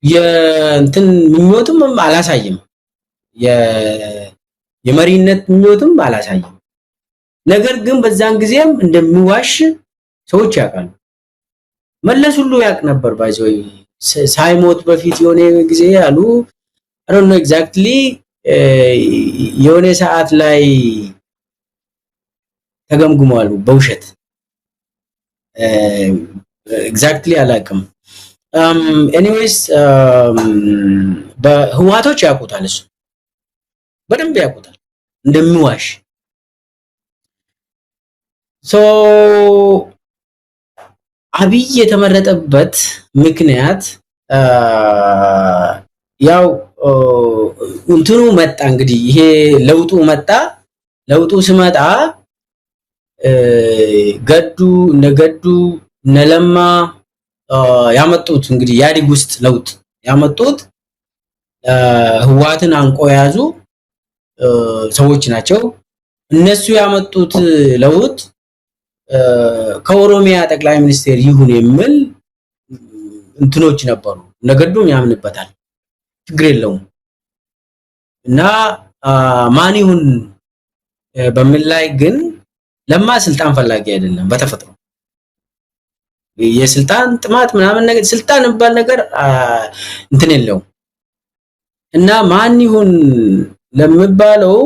የእንትን ምኞትም አላሳየም፣ የመሪነት ምኞትም አላሳየም። ነገር ግን በዛን ጊዜም እንደሚዋሽ ሰዎች ያውቃሉ። መለስ ሁሉ ያውቅ ነበር። ባይዘው ሳይሞት በፊት የሆነ ጊዜ ያሉ I don't know exactly የሆነ ሰዓት ላይ ተገምግመዋል በውሸት exactly አላውቅም። ኤኒዌይስ በህዋቶች ያውቁታል፣ እሱ በደንብ ያውቁታል እንደሚዋሽ። አብይ የተመረጠበት ምክንያት ያው እንትኑ መጣ እንግዲህ ይሄ ለውጡ መጣ። ለውጡ ሲመጣ ገዱ እነለማ ያመጡት እንግዲህ ኢህአዴግ ውስጥ ለውጥ ያመጡት ህዋትን አንቆ የያዙ ሰዎች ናቸው። እነሱ ያመጡት ለውጥ ከኦሮሚያ ጠቅላይ ሚኒስቴር ይሁን የሚል እንትኖች ነበሩ። ነገዱም ያምንበታል፣ ችግር የለውም እና ማን ይሁን በሚል ላይ ግን ለማ ስልጣን ፈላጊ አይደለም በተፈጥሮ። የስልጣን ጥማት ምናምን ነገር ስልጣን የሚባል ነገር እንትን የለውም እና ማን ይሁን ለሚባለው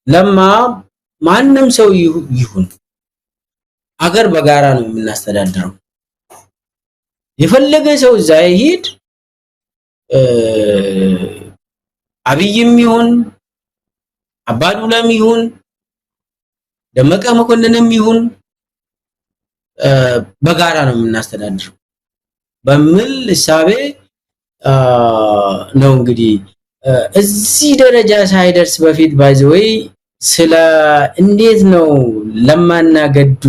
ለማ ማንም ሰው ይሁን አገር በጋራ ነው የምናስተዳድረው። የፈለገ ሰው እዛ ይሄድ፣ አብይም ይሁን አባዱላም ይሁን ደመቀ መኮንንም ይሁን በጋራ ነው የምናስተዳድረው በሚል እሳቤ ነው እንግዲህ እዚህ ደረጃ ሳይደርስ በፊት ባይዘው ስለ እንዴት ነው ለማና ገዱ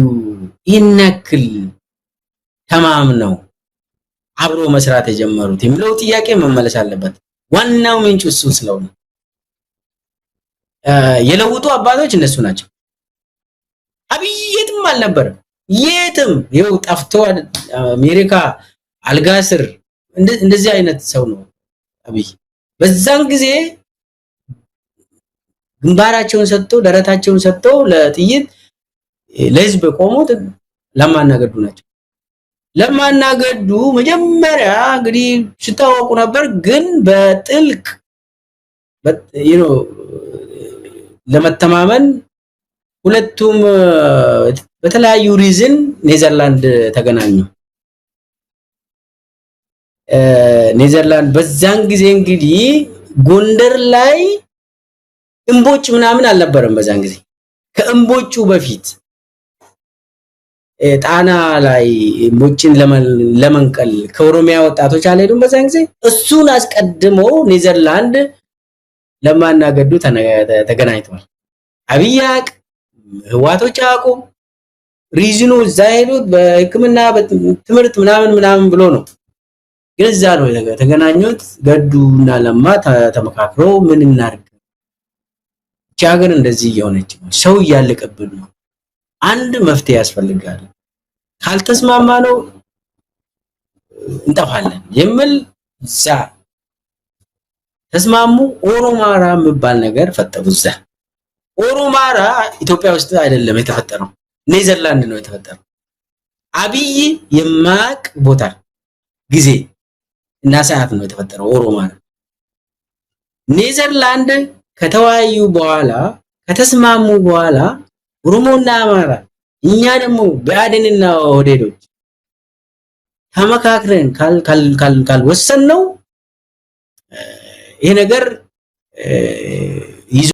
ይነክል ተማምነው አብሮ መስራት የጀመሩት የሚለው ጥያቄ መመለስ አለበት። ዋናው ምንጭ እሱ ስለሆነ የለውጡ አባቶች እነሱ ናቸው። አብይ የትም አልነበረም፣ የትም ይኸው ጠፍቶ አሜሪካ አልጋ ስር እንደዚህ አይነት ሰው ነው አብይ። በዛን ጊዜ ግንባራቸውን ሰጥቶ ደረታቸውን ሰጥቶ ለጥይት ለህዝብ ቆሞት ለማና ገዱ ናቸው። ለማና ገዱ መጀመሪያ እንግዲህ ሲታወቁ ነበር፣ ግን በጥልቅ ለመተማመን ሁለቱም በተለያዩ ሪዝን ኔዘርላንድ ተገናኙ። ኔዘርላንድ በዛን ጊዜ እንግዲህ ጎንደር ላይ እምቦጭ ምናምን አልነበረም። በዛን ጊዜ ከእምቦጩ በፊት ጣና ላይ እምቦጭን ለመንቀል ከኦሮሚያ ወጣቶች አልሄዱም። በዛን ጊዜ እሱን አስቀድሞ ኔዘርላንድ ለማና ገዱ ተገናኝተዋል። አብይ ህዋቶች አቁም ሪዝኑ እዛ ሄዱት በህክምና በትምህርት ምናምን ብሎ ነው። ግን እዛ ነው የተገናኙት። ገዱና ለማ ተመካክረው ምን እናድርግ፣ እቺ ሀገር እንደዚህ እየሆነች ነው፣ ሰው እያለቀብን ነው፣ አንድ መፍትሄ ያስፈልጋል፣ ካልተስማማ ነው እንጠፋለን የሚል እዛ ተስማሙ። ኦሮማራ የሚባል ነገር ፈጠሩ። እዛ ኦሮማራ ኢትዮጵያ ውስጥ አይደለም የተፈጠረው፣ ኔዘርላንድ ነው የተፈጠረው። አብይ የማቅ ቦታ ጊዜ እና ሰዓት ነው የተፈጠረው ኦሮማራ። ኔዘርላንድ ከተወያዩ በኋላ ከተስማሙ በኋላ ኦሮሞና አማራ እኛ ደግሞ በአደንና ኦህዴዶች ተመካክረን ካልወሰን ነው ይሄ ነገር